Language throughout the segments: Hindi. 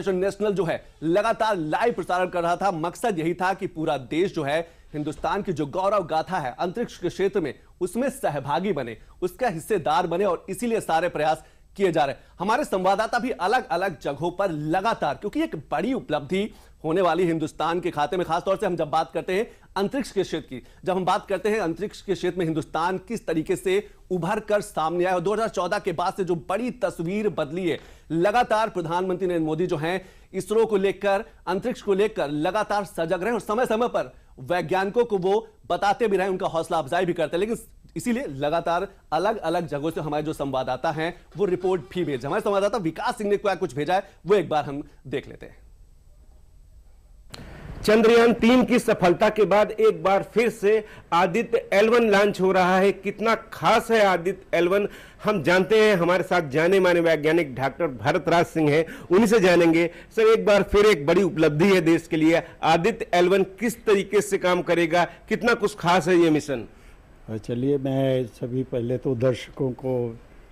नेशनल जो है लगातार लाइव प्रसारण कर रहा था। मकसद यही था कि पूरा देश जो है हिंदुस्तान की जो गौरव गाथा है अंतरिक्ष के क्षेत्र में, उसमें सहभागी बने, उसका हिस्सेदार बने, और इसीलिए सारे प्रयास किए जा रहे हैं। हमारे संवाददाता भी अलग अलग जगहों पर लगातार, क्योंकि एक बड़ी उपलब्धि होने वाली हिंदुस्तान के खाते में, खासतौर से हम जब बात करते हैं अंतरिक्ष के क्षेत्र की, जब हम बात करते हैं अंतरिक्ष के क्षेत्र में हिंदुस्तान किस तरीके से उभर कर सामने आया, 2014 के बाद से जो बड़ी तस्वीर बदली है, लगातार प्रधानमंत्री नरेंद्र मोदी जो हैं इसरो को लेकर, अंतरिक्ष को लेकर लगातार सजग रहे और समय समय पर वैज्ञानिकों को वो बताते भी रहे, उनका हौसला अफजाई भी करते हैं। लेकिन इसीलिए लगातार अलग अलग जगहों से हमारे जो संवाददाता हैं वो रिपोर्ट भी भेजे। हमारे संवाददाता विकास सिंह ने क्या कुछ भेजा है वो एक बार हम देख लेते हैं। चंद्रयान 3 की सफलता के बाद एक बार फिर से आदित्य L1 लॉन्च हो रहा है। कितना खास है आदित्य L1, हम जानते हैं। हमारे साथ जाने माने वैज्ञानिक डॉक्टर भरत राज सिंह हैं, उन्हीं से जानेंगे। सर, एक बार फिर एक बड़ी उपलब्धि है देश के लिए। आदित्य L1 किस तरीके से काम करेगा, कितना कुछ खास है ये मिशन? चलिए, मैं सभी पहले तो दर्शकों को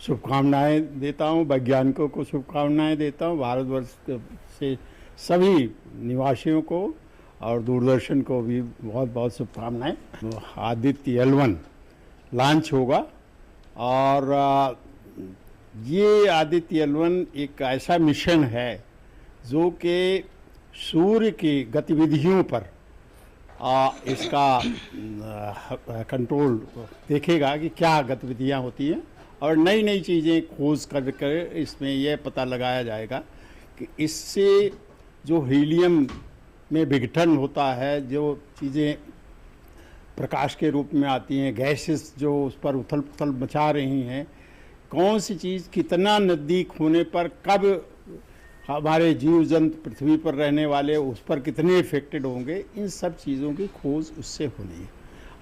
शुभकामनाएं देता हूं, वैज्ञानिकों को शुभकामनाएं देता हूं, भारतवर्ष से सभी निवासियों को और दूरदर्शन को भी बहुत बहुत शुभकामनाएं। आदित्य L1 लॉन्च होगा और ये आदित्य L1 एक ऐसा मिशन है जो कि सूर्य की गतिविधियों पर इसका कंट्रोल देखेगा कि क्या गतिविधियां होती हैं, और नई नई चीज़ें खोज कर इसमें यह पता लगाया जाएगा कि इससे जो हीलियम में विघटन होता है, जो चीज़ें प्रकाश के रूप में आती हैं, गैसेस जो उस पर उथल पुथल मचा रही हैं, कौन सी चीज़ कितना नज़दीक होने पर कब हमारे जीव जंतु पृथ्वी पर रहने वाले उस पर कितने इफेक्टेड होंगे, इन सब चीज़ों की खोज उससे होनी है।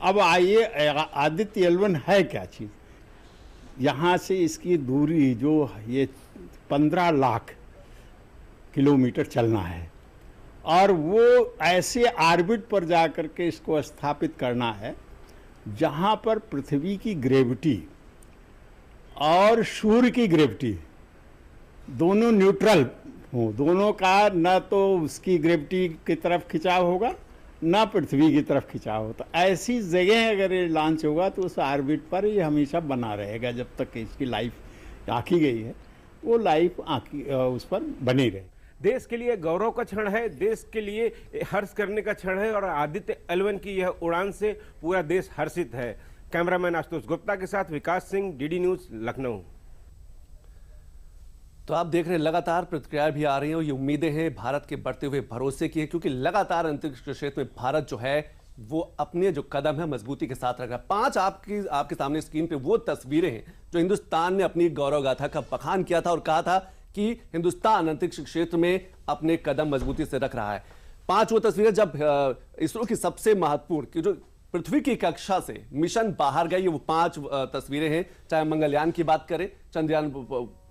अब आइए, आदित्य L1 है क्या चीज़? यहाँ से इसकी दूरी जो ये 15 लाख किलोमीटर चलना है, और वो ऐसे ऑर्बिट पर जा कर के इसको स्थापित करना है जहाँ पर पृथ्वी की ग्रेविटी और सूर्य की ग्रेविटी दोनों न्यूट्रल हो, दोनों का न तो उसकी ग्रेविटी की तरफ खिंचाव होगा न पृथ्वी की तरफ खिंचाव होता। ऐसी जगह अगर ये लॉन्च होगा तो उस ऑर्बिट पर ये हमेशा बना रहेगा, जब तक इसकी लाइफ आंकी गई है वो लाइफ उस पर बनी रहे। देश के लिए गौरव का क्षण है, देश के लिए हर्ष करने का क्षण है, और आदित्य L1 की यह उड़ान से पूरा देश हर्षित है। कैमरामैन आशुतोष गुप्ता के साथ विकास सिंह, DD न्यूज, लखनऊ। तो आप देख रहे हैं लगातार प्रतिक्रियाएं भी आ रही हैं और ये उम्मीदें हैं भारत के बढ़ते हुए भरोसे की है, क्योंकि लगातार अंतरिक्ष के क्षेत्र में भारत जो है वो अपने जो कदम है मजबूती के साथ रख रहा है। 5 आपके सामने स्क्रीन पे वो तस्वीरें हैं जो हिंदुस्तान ने अपनी गौरव गाथा का बखान किया था और कहा था कि हिंदुस्तान अंतरिक्ष क्षेत्र में अपने कदम मजबूती से रख रहा है। 5 वो तस्वीरें जब इसरो की सबसे महत्वपूर्ण की जो पृथ्वी की कक्षा से मिशन बाहर गई, वो 5 तस्वीरें हैं। चाहे मंगलयान की बात करें, चंद्रयान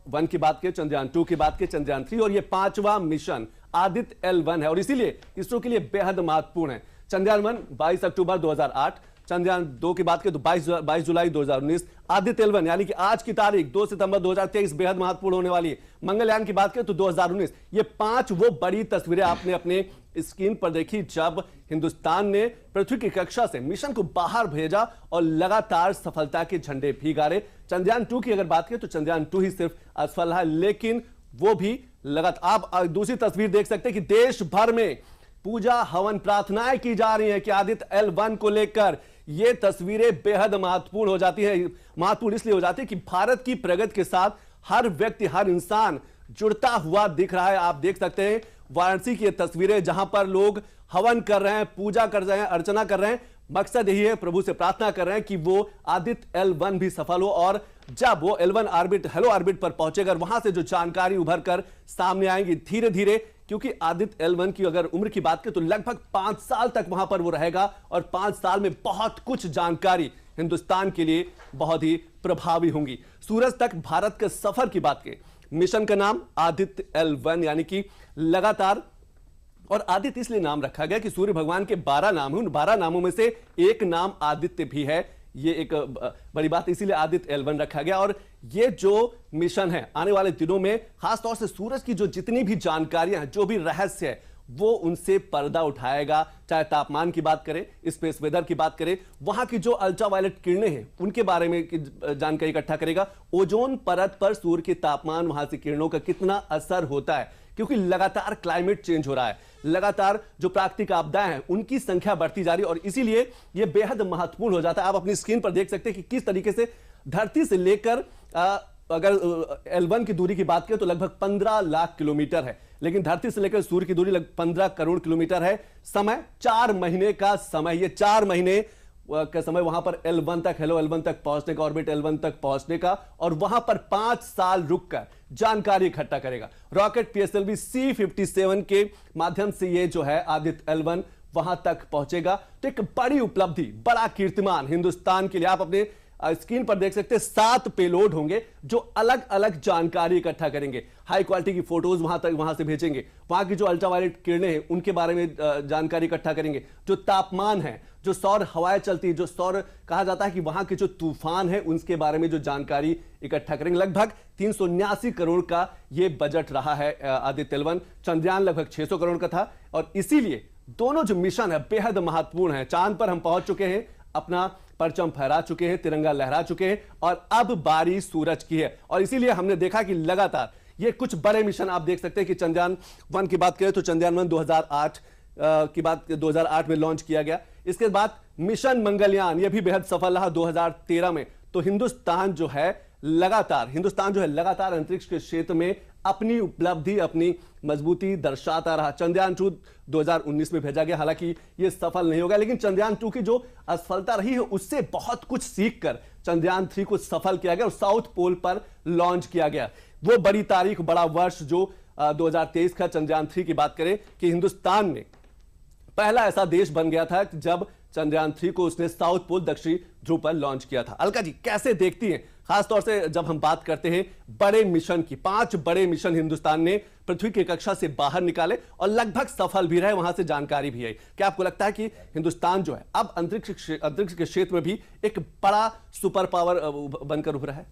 1 की बात करें, चंद्रयान 2 की बात करें, चंद्रयान 3, और ये 5वां मिशन आदित्य L1 है, और इसीलिए इसरो के लिए बेहद महत्वपूर्ण है। चंद्रयान 1 22 अक्टूबर 2008, चंद्रयान 2 की बात करें तो 22 जुलाई 2019, आदित्य L1 यानी कि आज की तारीख 2 सितंबर 2023 बेहद महत्वपूर्ण होने वाली है। मंगलयान की बात करें तो 2019। ये 5 वो बड़ी तस्वीरें आपने अपने स्क्रीन पर देखी जब हिंदुस्तान ने पृथ्वी की कक्षा से मिशन को बाहर भेजा और लगातार सफलता के झंडे भी गाड़े। चंद्रयान 2 की अगर बात करें तो चंद्रयान 2 ही सिर्फ असफल है, लेकिन वो भी लगातार। आप दूसरी तस्वीर देख सकते हैं कि देश भर में पूजा हवन प्रार्थनाएं की जा रही हैं कि आदित्य L1 को लेकर। ये तस्वीरें बेहद महत्वपूर्ण हो जाती है। महत्वपूर्ण इसलिए हो जाती है कि भारत की प्रगति के साथ हर व्यक्ति, हर इंसान जुड़ता हुआ दिख रहा है। आप देख सकते हैं वाराणसी की तस्वीरें जहां पर लोग हवन कर रहे हैं, पूजा कर रहे हैं, अर्चना कर रहे हैं। मकसद यही है, प्रभु से प्रार्थना कर रहे हैं कि वो आदित्य L1 भी सफल हो, और जब वो L1 ऑर्बिट, हेलो ऑर्बिट पर पहुंचेगा, वहां से जो जानकारी उभर कर सामने आएंगी धीरे धीरे, क्योंकि आदित्य L1 की अगर उम्र की बात करें तो लगभग 5 साल तक वहां पर वो रहेगा, और 5 साल में बहुत कुछ जानकारी हिंदुस्तान के लिए बहुत ही प्रभावी होंगी। सूरज तक भारत के सफर की बात करें, मिशन का नाम आदित्य L1 यानी कि लगातार, और आदित्य इसलिए नाम रखा गया कि सूर्य भगवान के 12 नाम हैं, उन 12 नामों में से एक नाम आदित्य भी है। ये एक बड़ी बात, इसीलिए आदित्य L1 रखा गया। और ये जो मिशन है आने वाले दिनों में खासतौर से सूरज की जो जितनी भी जानकारियां हैं, जो भी रहस्य है, वो उनसे पर्दा उठाएगा। चाहे तापमान की बात करें, स्पेस वेदर की बात करें, वहां की जो अल्ट्रावायलेट किरणें हैं उनके बारे में जानकारी इकट्ठा करेगा। ओजोन परत पर सूर्य के तापमान, वहां से किरणों का कितना असर होता है, क्योंकि लगातार क्लाइमेट चेंज हो रहा है, लगातार जो प्राकृतिक आपदाएं हैं उनकी संख्या बढ़ती जा रही है, और इसीलिए यह बेहद महत्वपूर्ण हो जाता है। आप अपनी स्क्रीन पर देख सकते हैं कि किस तरीके से धरती से लेकर अगर L1 की दूरी की बात करें तो लगभग 15 लाख किलोमीटर है, लेकिन धरती से लेकर सूर्य की दूरी लगभग 15 करोड़ किलोमीटर है। समय 4 महीने का समय, ये 4 महीने का समय वहां पर L1 तक, हेलो L1 तक पहुंचने का, ऑर्बिट L1 तक पहुंचने का, और वहां पर 5 साल रुककर जानकारी इकट्ठा करेगा। रॉकेट PSLV C-57 के माध्यम से ये जो है आदित्य L1 वहां तक पहुंचेगा। तो एक बड़ी उपलब्धि, बड़ा कीर्तिमान हिंदुस्तान के लिए। आप अपने स्क्रीन पर देख सकते हैं 7 पेलोड होंगे जो अलग अलग जानकारी इकट्ठा करेंगे, हाई क्वालिटी की फोटोज वहां से भेजेंगे, वहां की जो अल्ट्रावायलेट किरणें हैं उनके बारे में जानकारी इकट्ठा करेंगे, जो तापमान है, जो सौर हवाएं चलती है, जो सौर कहा जाता है कि वहां के जो तूफान है उनके बारे में जो जानकारी इकट्ठा करेंगे। लगभग 379 करोड़ का ये बजट रहा है आदित्य L1। चंद्रयान लगभग 600 करोड़ का था, और इसीलिए दोनों जो मिशन है बेहद महत्वपूर्ण है। चांद पर हम पहुंच चुके हैं, अपना परचम फहरा चुके हैं, तिरंगा लहरा चुके हैं, और अब बारी सूरज की है। और इसीलिए हमने देखा कि लगातार ये कुछ बड़े मिशन आप देख सकते हैं कि चंद्रयान 1 की बात करें तो चंद्रयान 1 2008 की बात 2008 में लॉन्च किया गया। इसके बाद मिशन मंगलयान, यह भी बेहद सफल रहा 2013 में। तो हिंदुस्तान जो है लगातार अंतरिक्ष के क्षेत्र में अपनी उपलब्धि, अपनी मजबूती दर्शाता रहा। चंद्रयान 2 2019 में भेजा गया, हालांकि यह सफल नहीं होगा, लेकिन चंद्रयान 2 की जो असफलता रही है उससे बहुत कुछ सीखकर चंद्रयान 3 को सफल किया गया और साउथ पोल पर लॉन्च किया गया। वो बड़ी तारीख, बड़ा वर्ष जो 2023 का चंद्रयान 3 की बात करें कि हिंदुस्तान ने पहला ऐसा देश बन गया था जब चंद्रयान 3 को उसने साउथ पोल, दक्षिणी ध्रुव पर लॉन्च किया था। अलका जी कैसे देखती हैं, खासतौर से जब हम बात करते हैं बड़े मिशन की? 5 बड़े मिशन हिंदुस्तान ने पृथ्वी की कक्षा से बाहर निकाले और लगभग सफल भी रहे, वहां से जानकारी भी आई। क्या आपको लगता है कि हिंदुस्तान जो है अब अंतरिक्ष के क्षेत्र में भी एक बड़ा सुपर पावर बनकर उभरा है?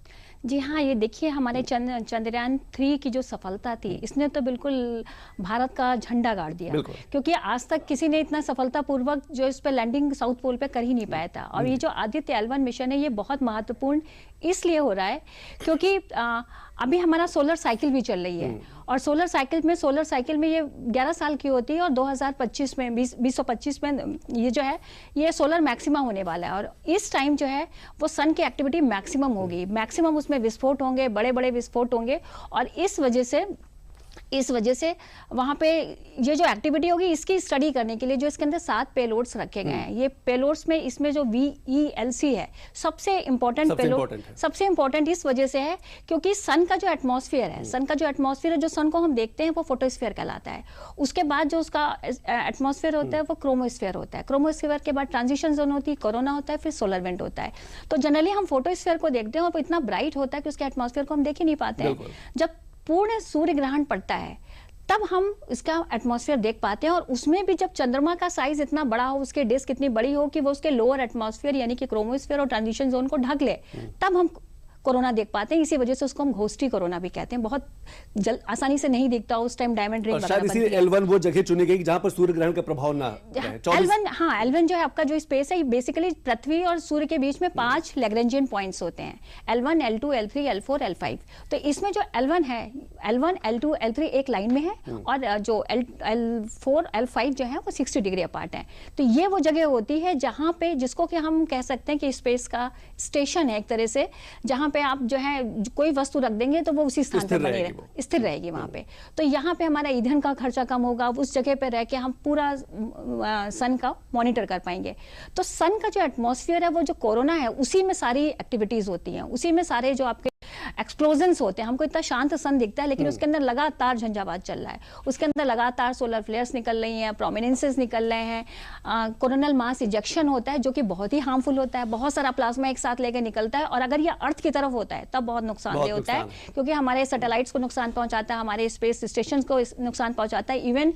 जी हाँ, ये देखिए हमारे चंद्रयान 3 की जो सफलता थी, इसने तो बिल्कुल भारत का झंडा गाड़ दिया, क्योंकि आज तक किसी ने इतना सफलतापूर्वक जो इस पे लैंडिंग साउथ पोल पे कर ही नहीं पाया था। और ये जो आदित्य L1 मिशन है, ये बहुत महत्वपूर्ण इसलिए हो रहा है क्योंकि अभी हमारा सोलर साइकिल भी चल रही है, और सोलर साइकिल में ये 11 साल की होती है, और 2025 में 2025 में ये जो है ये सोलर मैक्सिमम होने वाला है। और इस टाइम जो है वो सन की एक्टिविटी मैक्सिमम होगी, मैक्सिमम उसमें विस्फोट होंगे, बड़े बड़े विस्फोट होंगे, और इस वजह से वहाँ पे ये जो एक्टिविटी होगी इसकी स्टडी करने के लिए जो इसके अंदर 7 पेलोड्स रखे गए हैं। ये पेलोड्स में इसमें जो VELC है सबसे इम्पोर्टेंट इस वजह से है क्योंकि सन का जो एटमॉस्फेयर है, जो सन को हम देखते हैं वो फोटोस्फेयर कहलाता है। उसके बाद जो उसका एटमॉस्फेयर होता है वो क्रोमोस्फेयर होता है। क्रोमोस्फेयर के बाद ट्रांजिशन जोन होती है, कोरोना होता है, फिर सोलर विंड होता है। तो जनरली हम फोटोस्फेयर को देखते हैं और वो इतना ब्राइट होता है कि उसके एटमॉस्फेयर को हम देख ही नहीं पाते हैं। जब पूर्ण सूर्य ग्रहण पड़ता है तब हम इसका एटमॉस्फेयर देख पाते हैं, और उसमें भी जब चंद्रमा का साइज इतना बड़ा हो, उसके डिस्क इतनी बड़ी हो कि वो उसके लोअर एटमॉस्फेयर यानी कि क्रोमोस्फेयर और ट्रांजिशन जोन को ढक ले, तब हम कोरोना देख पाते हैं। इसी वजह से उसको हम घोस्टी कोरोना भी कहते हैं। बहुत आसानी से नहीं दिखता उस टाइम डायमंड रिंग शायद इसीलिए L1 वो जगह चुनी गई जहां पर सूर्य ग्रहण का प्रभाव ना रहे। L1 जो है आपका जो स्पेस है, बेसिकली पृथ्वी और सूर्य के बीच में 5 लैग्रेंजियन पॉइंट्स होते हैं, L1, L2, L3, L4, L5। तो इसमें जो L1 है, L1, L2, L3 एक लाइन में है, और जो L4, L5 जो है वो 60 डिग्री अपार्ट है। तो ये वो जगह होती है जहां पे, जिसको कि हम कह सकते हैं कि स्पेस का स्टेशन है एक तरह से, जहां पे आप जो है कोई वस्तु रख देंगे तो वो उसी स्थान पर स्थिर रहेगी वहां पे। तो यहाँ पे हमारा ईंधन का खर्चा कम होगा, उस जगह पे रह के हम पूरा सन का मॉनिटर कर पाएंगे। तो सन का जो एटमॉस्फेयर है, वो जो कोरोना है, उसी में सारी एक्टिविटीज होती हैं, उसी में सारे जो आपके एक्सप्लोजन्स होते हैं। हमको इतना शांत सन दिखता है, लेकिन उसके अंदर लगातार झंझावात चल रहा है, उसके अंदर लगातार सोलर फ्लेयर्स निकल रही हैं, प्रोमिनेंसेस निकल रहे हैं, कोरोनल मास इजेक्शन होता है जो कि बहुत ही हार्मफुल होता है, बहुत सारा प्लाज्मा एक साथ लेकर निकलता है, और अगर ये अर्थ की तरफ होता है तब बहुत नुकसानदेह होता है, क्योंकि हमारे सैटेलाइट्स को नुकसान पहुंचाता है, हमारे स्पेस स्टेशन को नुकसान पहुंचाता है। इवन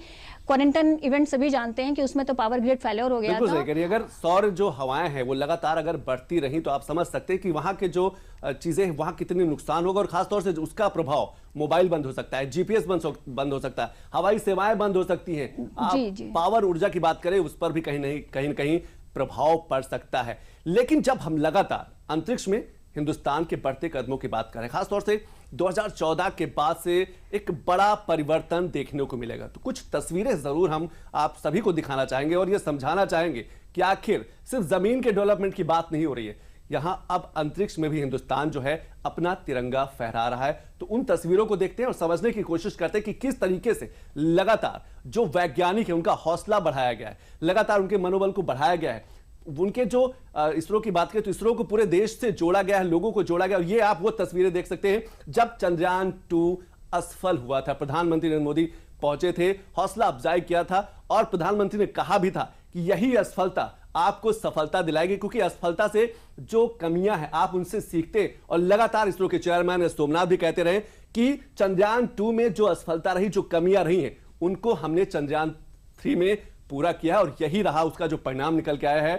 क्वारंटाइन इवेंट सभी जानते हैं कि उसमें तो पावर ग्रिड फेलियर हो गया था। अगर सौर जो हवाएं हैं वो लगातार अगर बढ़ती रही तो आप समझ सकते हैं कि वहां के जो चीजें हैं वहां कितनी नुकसान होगा, और खासतौर से उसका प्रभाव मोबाइल बंद हो सकता है, जीपीएस बंद हो सकता है, हवाई सेवाएं बंद हो सकती हैं। आप पावर ऊर्जा की बात करें उस पर भी कहीं न कहीं प्रभाव पड़ सकता है। लेकिन जब हम लगातार अंतरिक्ष में हिंदुस्तान के बढ़ते कदमों की बात करें, खासतौर से 2014 के बाद से एक बड़ा परिवर्तन देखने को मिलेगा, तो कुछ तस्वीरें जरूर हम आप सभी को दिखाना चाहेंगे और यह समझाना चाहेंगे कि आखिर सिर्फ जमीन के डेवलपमेंट की बात नहीं हो रही है, यहां अब अंतरिक्ष में भी हिंदुस्तान जो है अपना तिरंगा फहरा रहा है। तो उन तस्वीरों को देखते हैं और समझने की कोशिश करते हैं कि किस तरीके से लगातार जो वैज्ञानिक है उनका हौसला बढ़ाया गया है, लगातार उनके मनोबल को बढ़ाया गया है। उनके जो इसरो की बात करें तो इसरो को पूरे देश से जोड़ा गया है, लोगों को जोड़ा गया। और ये आप वो तस्वीरें देख सकते हैं जब चंद्रयान 2 असफल हुआ था, प्रधानमंत्री नरेंद्र मोदी पहुंचे थे, हौसला अफजाई किया था, और प्रधानमंत्री ने कहा भी था कि यही असफलता आपको सफलता दिलाएगी, क्योंकि असफलता से जो कमियां हैं आप उनसे सीखते। और लगातार इसरो के चेयरमैन सोमनाथ भी कहते रहे कि चंद्रयान 2 में जो असफलता रही, जो कमियां रही हैं, उनको हमने चंद्रयान 3 में पूरा किया, और यही रहा उसका जो परिणाम निकल के आया है।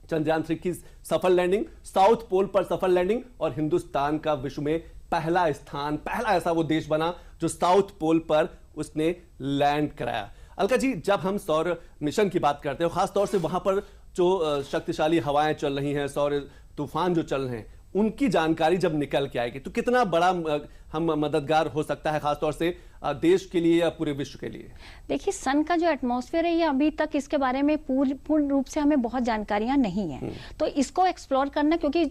चंद्रयान 3 की सफल लैंडिंग, साउथ पोल पर सफल लैंडिंग, और हिंदुस्तान का विश्व में पहला स्थान, पहला ऐसा वो देश बना जो साउथ पोल पर उसने लैंड कराया। अलका जी, जब हम सौर मिशन की बात करते हैं, खासतौर से वहां पर जो शक्तिशाली हवाएं चल रही हैं, सौर तूफान जो चल रहे हैं, उनकी जानकारी जब निकल के आएगी तो कितना बड़ा हम मददगार हो सकता है, खासतौर से देश के लिए या पूरे विश्व के लिए? देखिए, सन का जो एटमॉस्फेयर है, ये अभी तक इसके बारे में पूर्ण रूप से हमें बहुत जानकारियां नहीं है, तो इसको एक्सप्लोर करना, क्योंकि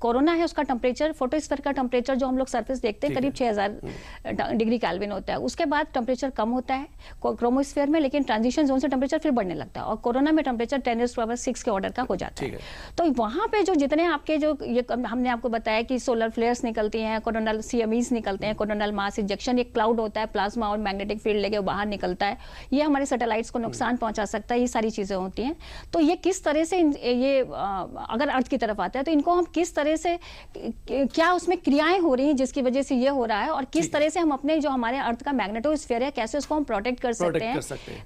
कोरोना है उसका टेम्परेचर, फोटोस्फीयर का टेम्परेचर जो हम लोग सरफेस देखते हैं करीब 6000 डिग्री केल्विन होता है, उसके बाद टेम्परेचर कम होता है क्रोमोस्फीयर में, लेकिन ट्रांजिशन जोन से टेम्परेचर फिर बढ़ने लगता है, और कोरोना में टेम्परेचर 10⁻⁶ के ऑर्डर का हो जाता है। तो वहां पे जो जितने आपके जो ये हमने आपको बताया कि सोलर फ्लेयर्स निकलती हैं, कोरोनल CMEs निकलते हैं, कोरोनल मास इजेक्शन, एक क्लाउड होता है, प्लाज्मा और मैग्नेटिक फील्ड लेके बाहर निकलता है, ये हमारे सैटेलाइट्स को नुकसान पहुंचा सकता है, ये सारी चीजें होती हैं। तो ये किस तरह से ये अगर अर्थ की तरफ आता है तो इनको हम किस तरह से, क्या उसमें क्रियाएं हो रही हैं जिसकी वजह से ये हो रहा है, और किस तरह से हम अपने जो हमारे अर्थ का मैग्नेटोस्फीयर है कैसे उसको हम प्रोटेक्ट कर सकते हैं,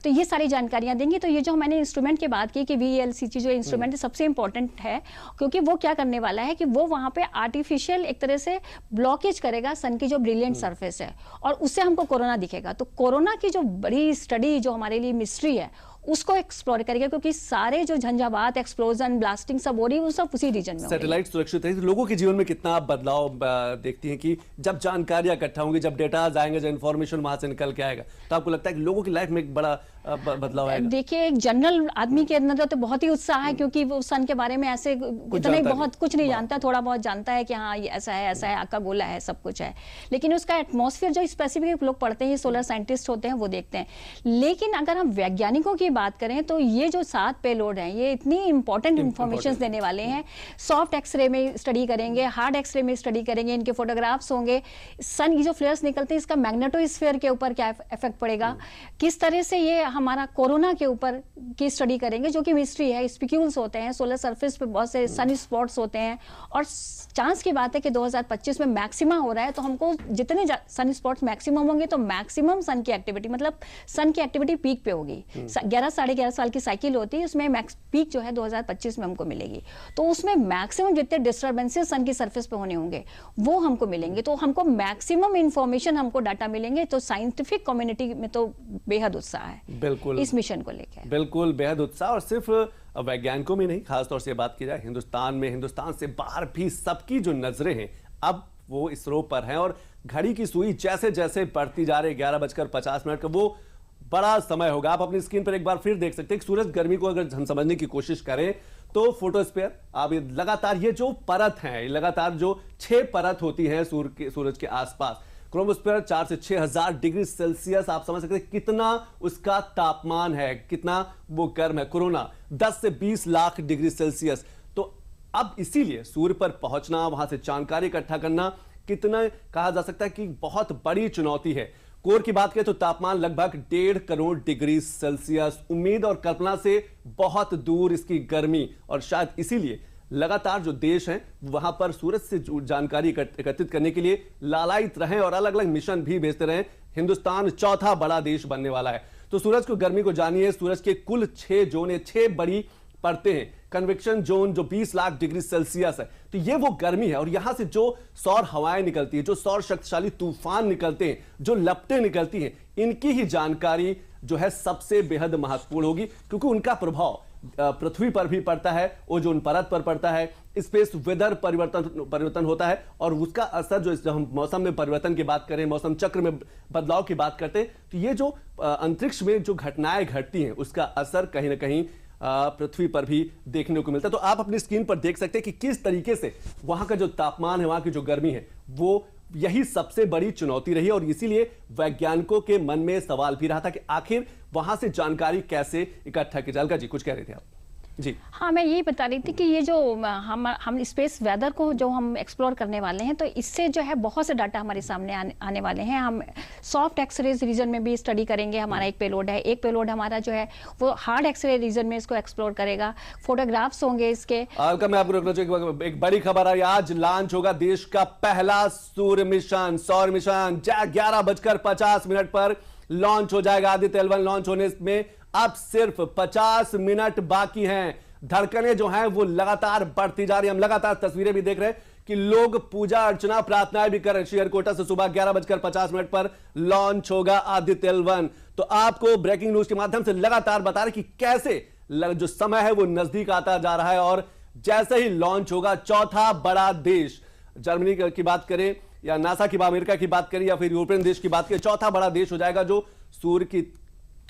तो ये सारी जानकारियां देंगे। तो ये जो मैंने इंस्ट्रूमेंट की बात की कि VLCC जो इंस्ट्रूमेंट सबसे इंपॉर्टेंट है, क्योंकि वो क्या करने वाला है कि वो वहां पे आर्टिफिशियल एक तरह से ब्लॉकेज करेगा सन की जो ब्रिलियंट सरफेस है, और उससे हमको कोरोना दिखेगा। तो कोरोना की जो बड़ी स्टडी जो हमारे लिए मिस्ट्री है उसको एक्सप्लोर करेगा, क्योंकि सारे जो झंझावात, एक्सप्लोजन, ब्लास्टिंग सब हो रही है वो सब उसी रीजन में। सैटेलाइट सुरक्षित है तो लोगों के जीवन में कितना बदलाव देखती हैं कि जब जानकारियां इकट्ठा होंगी, जब डेटा आएंगे, जब इंफॉर्मेशन वहां से निकल के आएगा, तो आपको लगता है कि लोगों की लाइफ में एक बड़ा बदलाव आएगा? देखिए, एक जनरल आदमी के अंदर तो बहुत ही उत्साह है, क्योंकि वो सन के बारे में ऐसे इतना बहुत कुछ नहीं जानता, थोड़ा बहुत जानता है कि हाँ ये ऐसा है, आका गोला है, सब कुछ है, लेकिन उसका एटमॉस्फेयर जो स्पेसिफिक लोग पढ़ते हैं, सोलर साइंटिस्ट होते हैं, वो देखते हैं। लेकिन अगर हम वैज्ञानिकों की बात करें तो ये जो 7 पेलोड हैं, ये इतनी इंपॉर्टेंट इंफॉर्मेशन देने वाले हैं। सॉफ्ट एक्सरे में स्टडी करेंगे, हार्ड एक्सरे में स्टडी करेंगे, इनके फोटोग्राफ्स होंगे, सन की जो फ्लेयर्स निकलते हैं इसका मैग्नेटोस्फीयर के ऊपर क्या इफेक्ट पड़ेगा, किस तरह से ये हमारा कोरोना के ऊपर की स्टडी करेंगे, जो कि मिस्ट्री है। स्पिक्यूल्स होते हैं, सोलर सरफेस पे बहुत से सन स्पॉट्स होते हैं, और चांस की बात है कि 2025 में मैक्सिमा हो रहा है, तो हमको जितने सन स्पॉट्स मैक्सिमम होंगे तो मैक्सिमम सन की एक्टिविटी, मतलब सन की एक्टिविटी पीक पे होगी। 11 साढ़े 11 साल की साइकिल होती है, उसमें मैक्स पीक जो है 2025 में हमको मिलेगी, तो उसमें मैक्सिमम जितने डिस्टर्बेंसेस सन की सरफेस पे होने होंगे वो हमको मिलेंगे, तो हमको मैक्सिमम इंफॉर्मेशन, हमको डाटा मिलेंगे। तो साइंटिफिक कम्युनिटी में तो बेहद उत्साह है बिल्कुल इस मिशन को लेकर, बिल्कुल बेहद उत्साह। और सिर्फ वैज्ञानिकों में नहीं, खासतौर से बात की जाए हिंदुस्तान में, हिंदुस्तान से बाहर भी सबकी जो नजरें हैं अब वो इसरो पर हैं, और घड़ी की सुई जैसे जैसे बढ़ती जा रही है, 11:50 का वो बड़ा समय होगा। आप अपनी स्क्रीन पर एक बार फिर देख सकते हैं कि सूरज गर्मी को अगर हम समझने की कोशिश करें तो फोटोस्फीयर, आप लगातार ये जो परत है, लगातार जो 6 परत होती है सूरज के आसपास, क्रोमोस्फीयर 4 से 6000 डिग्री सेल्सियस, आप समझ सकते हैं कितना उसका तापमान है, कितना वो गर्म है। कोरोना 10 से 20 लाख डिग्री सेल्सियस। तो अब इसीलिए सूर्य पर पहुंचना, वहां से जानकारी इकट्ठा करना कितना कहा जा सकता है कि बहुत बड़ी चुनौती है। कोर की बात करें तो तापमान लगभग 1.5 करोड़ डिग्री सेल्सियस, उम्मीद और कल्पना से बहुत दूर इसकी गर्मी, और शायद इसीलिए लगातार जो देश हैं वहां पर सूरज से जानकारी एकत्रित करने के लिए लालायित रहे और अलग अलग मिशन भी भेजते रहे। हिंदुस्तान चौथा बड़ा देश बनने वाला है। तो सूरज की गर्मी को जानिए। सूरज के कुल 6 जोन, 6 बड़ी परतें हैं। कन्वेक्शन जोन जो 20 लाख डिग्री सेल्सियस है, तो ये वो गर्मी है, और यहां से जो सौर हवाएं निकलती है, जो सौर शक्तिशाली तूफान निकलते हैं, जो लपटें निकलती हैं, इनकी ही जानकारी जो है सबसे बेहद महत्वपूर्ण होगी, क्योंकि उनका प्रभाव पृथ्वी पर भी पड़ता है, ओजोन परत पर पड़ता है, स्पेस वेदर परिवर्तन होता है, और उसका असर जो हम मौसम में परिवर्तन की बात करें, मौसम चक्र में बदलाव की बात करते हैं, तो ये जो अंतरिक्ष में जो घटनाएं घटती हैं उसका असर कहीं ना कहीं पृथ्वी पर भी देखने को मिलता है। तो आप अपनी स्क्रीन पर देख सकते हैं कि किस तरीके से वहां का जो तापमान है, वहां की जो गर्मी है, वो यही सबसे बड़ी चुनौती रही, और इसीलिए वैज्ञानिकों के मन में सवाल भी रहा था कि आखिर वहां से जानकारी कैसे इकट्ठा की जाए। अलका जी, कुछ कह रहे थे आप? जी हाँ, मैं यही बता रही थी कि ये जो हम स्पेस वेदर को जो हम एक्सप्लोर करने वाले हैं, तो इससे जो है बहुत से डाटा हमारे सामने आने वाले हैं। हम सॉफ्ट एक्सरेज रीजन में भी स्टडी करेंगे। हमारा एक पेलोड है, एक पेलोड हमारा जो है वो हार्ड एक्सरे रीजन में इसको एक्सप्लोर करेगा। फोटोग्राफ्स होंगे इसके। अलका, मैं आपको रोकना चाहूंगा, एक बड़ी खबर है, आज लॉन्च होगा देश का पहला सूर्य मिशन, सौर मिशन। 11:50 पर लॉन्च हो जाएगा। आदित्य L1 लॉन्च होने में अब सिर्फ 50 मिनट बाकी हैं। धड़कनें जो हैं वो लगातार बढ़ती जा रही हैं। हम लगातार तस्वीरें भी देख रहे हैं कि लोग पूजा अर्चना प्रार्थनाएं भी कर रहे हैं। श्रीहरिकोटा से सुबह 11:50 पर लॉन्च होगा आदित्य L1। तो आपको ब्रेकिंग न्यूज के माध्यम से लगातार बता रहे कि कैसे जो समय है वो नजदीक आता जा रहा है, और जैसे ही लॉन्च होगा चौथा बड़ा देश, जर्मनी की बात करें या नासा की, अमेरिका की बात करें या फिर यूरोपियन देश की बात करें, चौथा बड़ा देश हो जाएगा जो सूर्य की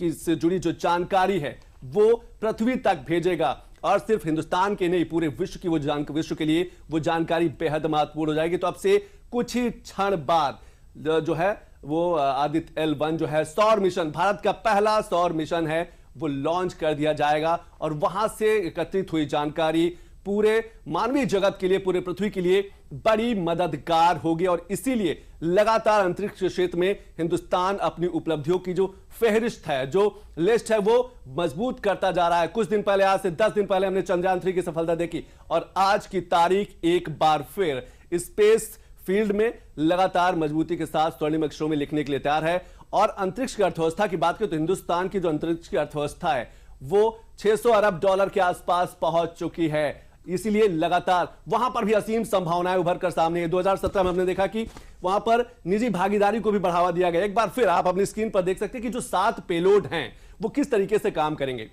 से जुड़ी जो जानकारी है वो पृथ्वी तक भेजेगा। और सिर्फ हिंदुस्तान के नहीं, पूरे विश्व की विश्व के लिए वो जानकारी बेहद महत्वपूर्ण हो जाएगी। तो अब से कुछ ही क्षण बाद जो है वो आदित्य L1 जो है सौर मिशन, भारत का पहला सौर मिशन है, वो लॉन्च कर दिया जाएगा, और वहां से एकत्रित हुई जानकारी पूरे मानवीय जगत के लिए, पूरे पृथ्वी के लिए बड़ी मददगार होगी। और इसीलिए लगातार अंतरिक्ष क्षेत्र में हिंदुस्तान अपनी उपलब्धियों की जो फहरिस्त है, जो लिस्ट है, वो मजबूत करता जा रहा है। कुछ दिन पहले, आज से 10 दिन पहले हमने चंद्रयान 3 की सफलता देखी, और आज की तारीख एक बार फिर स्पेस फील्ड में लगातार मजबूती के साथ स्वर्णिम अक्षरों में लिखने के लिए तैयार है। और अंतरिक्ष की अर्थव्यवस्था की बात करें तो हिंदुस्तान की जो अंतरिक्ष की अर्थव्यवस्था है वो $600 अरब के आसपास पहुंच चुकी है। इसीलिए लगातार वहां पर भी असीम संभावनाएं उभर कर सामने है। 2017 में हमने देखा कि वहां पर निजी भागीदारी को भी बढ़ावा दिया गया। एक बार फिर आप अपनी स्क्रीन पर देख सकते हैं कि जो 7 पेलोड हैं वो किस तरीके से काम करेंगे।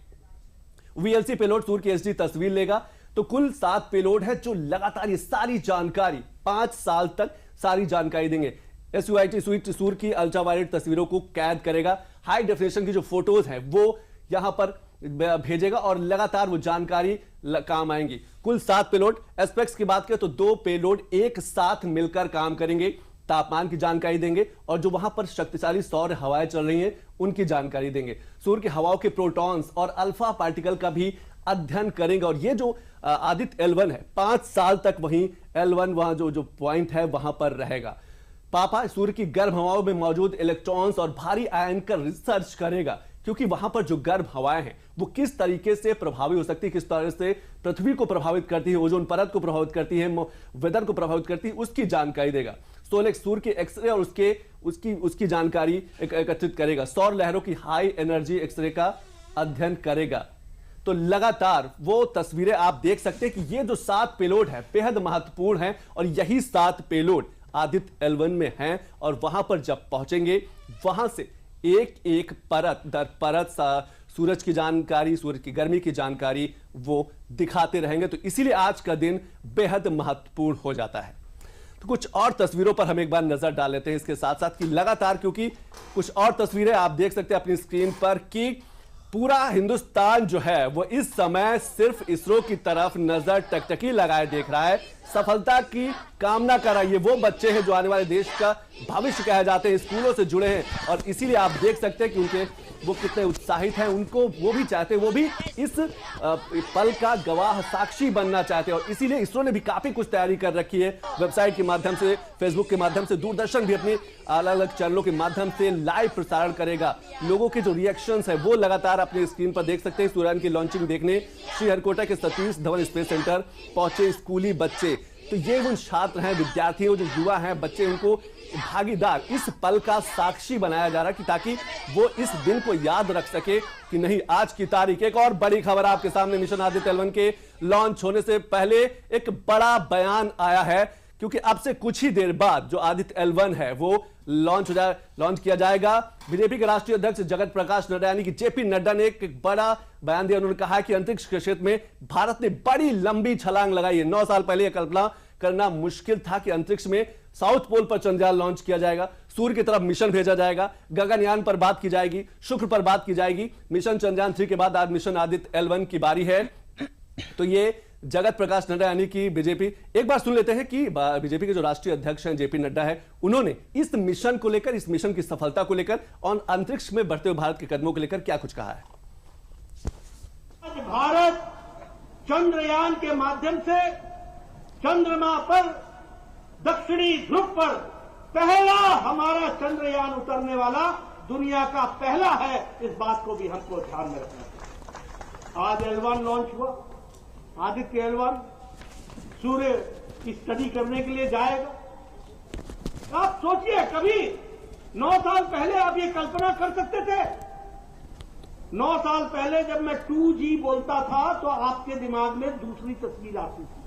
VLC पेलोड सूर्य की HD तस्वीर लेगा, तो कुल 7 पेलोड है जो लगातार ये सारी जानकारी 5 साल तक सारी जानकारी देंगे। SUIT सूर्य की अल्ट्रावायलेट तस्वीरों को कैद करेगा। हाई डेफिनेशन की जो फोटोज हैं वो यहां पर भेजेगा, और लगातार वो जानकारी काम आएंगी। कुल 7 पेलोड। एस्पेक्ट्स की बात करें तो 2 पेलोड एक साथ मिलकर काम करेंगे, तापमान की जानकारी देंगे, और जो वहां पर शक्तिशाली सौर हवाएं चल रही हैं उनकी जानकारी देंगे। सूर्य की हवाओं के प्रोटॉन्स और अल्फा पार्टिकल का भी अध्ययन करेंगे। और ये जो आदित्य L1 है, 5 साल तक वहीं L1 वहां जो पॉइंट है वहां पर रहेगा। पापा सूर्य की गर्म हवाओं में मौजूद इलेक्ट्रॉन्स और भारी आयन का रिसर्च करेगा, क्योंकि वहां पर जो गर्म हवाएं हैं वो किस तरीके से प्रभावी हो सकती है, किस तरह से पृथ्वी को प्रभावित करती है, ओजोन परत को प्रभावित करती है, वेदर को प्रभावित करती है, उसकी जानकारी देगा। सोलेक्स सूर्य के एक्सरे और उसकी जानकारी एकत्रित करेगा। सौर लहरों की हाई एनर्जी एक्सरे का अध्ययन करेगा। तो लगातार वो तस्वीरें आप देख सकते हैं कि ये जो 7 पेलोड है बेहद महत्वपूर्ण है, और यही 7 पेलोड आदित्य L1 में हैं, और वहां पर जब पहुंचेंगे वहां से एक एक परत दर परत सूरज की जानकारी, सूरज की गर्मी की जानकारी वो दिखाते रहेंगे। तो इसीलिए आज का दिन बेहद महत्वपूर्ण हो जाता है। तो कुछ और तस्वीरों पर हम एक बार नजर डाल लेते हैं इसके साथ साथ कि लगातार, क्योंकि कुछ और तस्वीरें आप देख सकते हैं अपनी स्क्रीन पर कि पूरा हिंदुस्तान जो है वो इस समय सिर्फ इसरो की तरफ नजर टकटकी लगाए देख रहा है, सफलता की कामना कर रहा है। ये वो बच्चे हैं जो आने वाले देश का भविष्य कहे जाते हैं, स्कूलों से जुड़े हैं, और इसीलिए आप देख सकते हैं कि वो कितने उत्साहित हैं। उनको वो भी चाहते हैं, वो भी इस पल का गवाह साक्षी बनना चाहते हैं और इसीलिए इसरो ने भी काफी कुछ तैयारी कर रखी है। वेबसाइट के माध्यम से, फेसबुक के माध्यम से, दूरदर्शन भी अपने अलग अलग चैनलों के माध्यम से लाइव प्रसारण करेगा। लोगों के जो रिएक्शंस है वो लगातार अपने स्क्रीन पर देख सकते हैं। सूर्यान की लॉन्चिंग देखने श्रीहरिकोटा के सतीश धवन स्पेस सेंटर पहुंचे स्कूली बच्चे। तो ये वो छात्र हैं, विद्यार्थी हैं, जो युवा हैं, बच्चे, उनको भागीदार, इस पल का साक्षी बनाया जा रहा है कि ताकि वो इस दिन को याद रख सके कि नहीं, आज की तारीख। एक और बड़ी खबर आपके सामने, मिशन आदित्य L1 के लॉन्च होने से पहले एक बड़ा बयान आया है, क्योंकि अब से कुछ ही देर बाद जो आदित्य L1 है वो लॉन्च किया जाएगा। बीजेपी के राष्ट्रीय अध्यक्ष जगत प्रकाश नड्डा यानी कि जेपी नड्डा ने एक बड़ा बयान दिया। उन्होंने कहा कि अंतरिक्ष के क्षेत्र में भारत ने बड़ी लंबी छलांग लगाई है। 9 साल पहले यह कल्पना करना मुश्किल था कि अंतरिक्ष में साउथ पोल पर चंद्रयान लॉन्च किया जाएगा, सूर्य की तरफ मिशन भेजा जाएगा, गगनयान पर बात की जाएगी, शुक्र पर बात की जाएगी। मिशन चंद्रयान 3 के बाद आज मिशन आदित्य L1 की बारी है। तो ये जगत प्रकाश नड्डा यानी कि बीजेपी, एक बार सुन लेते हैं कि बीजेपी के जो राष्ट्रीय अध्यक्ष हैं जेपी नड्डा है, उन्होंने इस मिशन को लेकर, इस मिशन की सफलता को लेकर और अंतरिक्ष में बढ़ते हुए भारत के कदमों को लेकर क्या कुछ कहा है। आज भारत चंद्रयान के माध्यम से चंद्रमा पर, दक्षिणी ध्रुव पर पहला हमारा चंद्रयान उतरने वाला दुनिया का पहला है। इस बात को भी हमको ध्यान में रखना चाहिए। आज L1 लॉन्च हुआ, आदित्य L1 सूर्य की स्टडी करने के लिए जाएगा। आप सोचिए, कभी 9 साल पहले आप ये कल्पना कर सकते थे? 9 साल पहले जब मैं 2G बोलता था तो आपके दिमाग में दूसरी तस्वीर आती थी।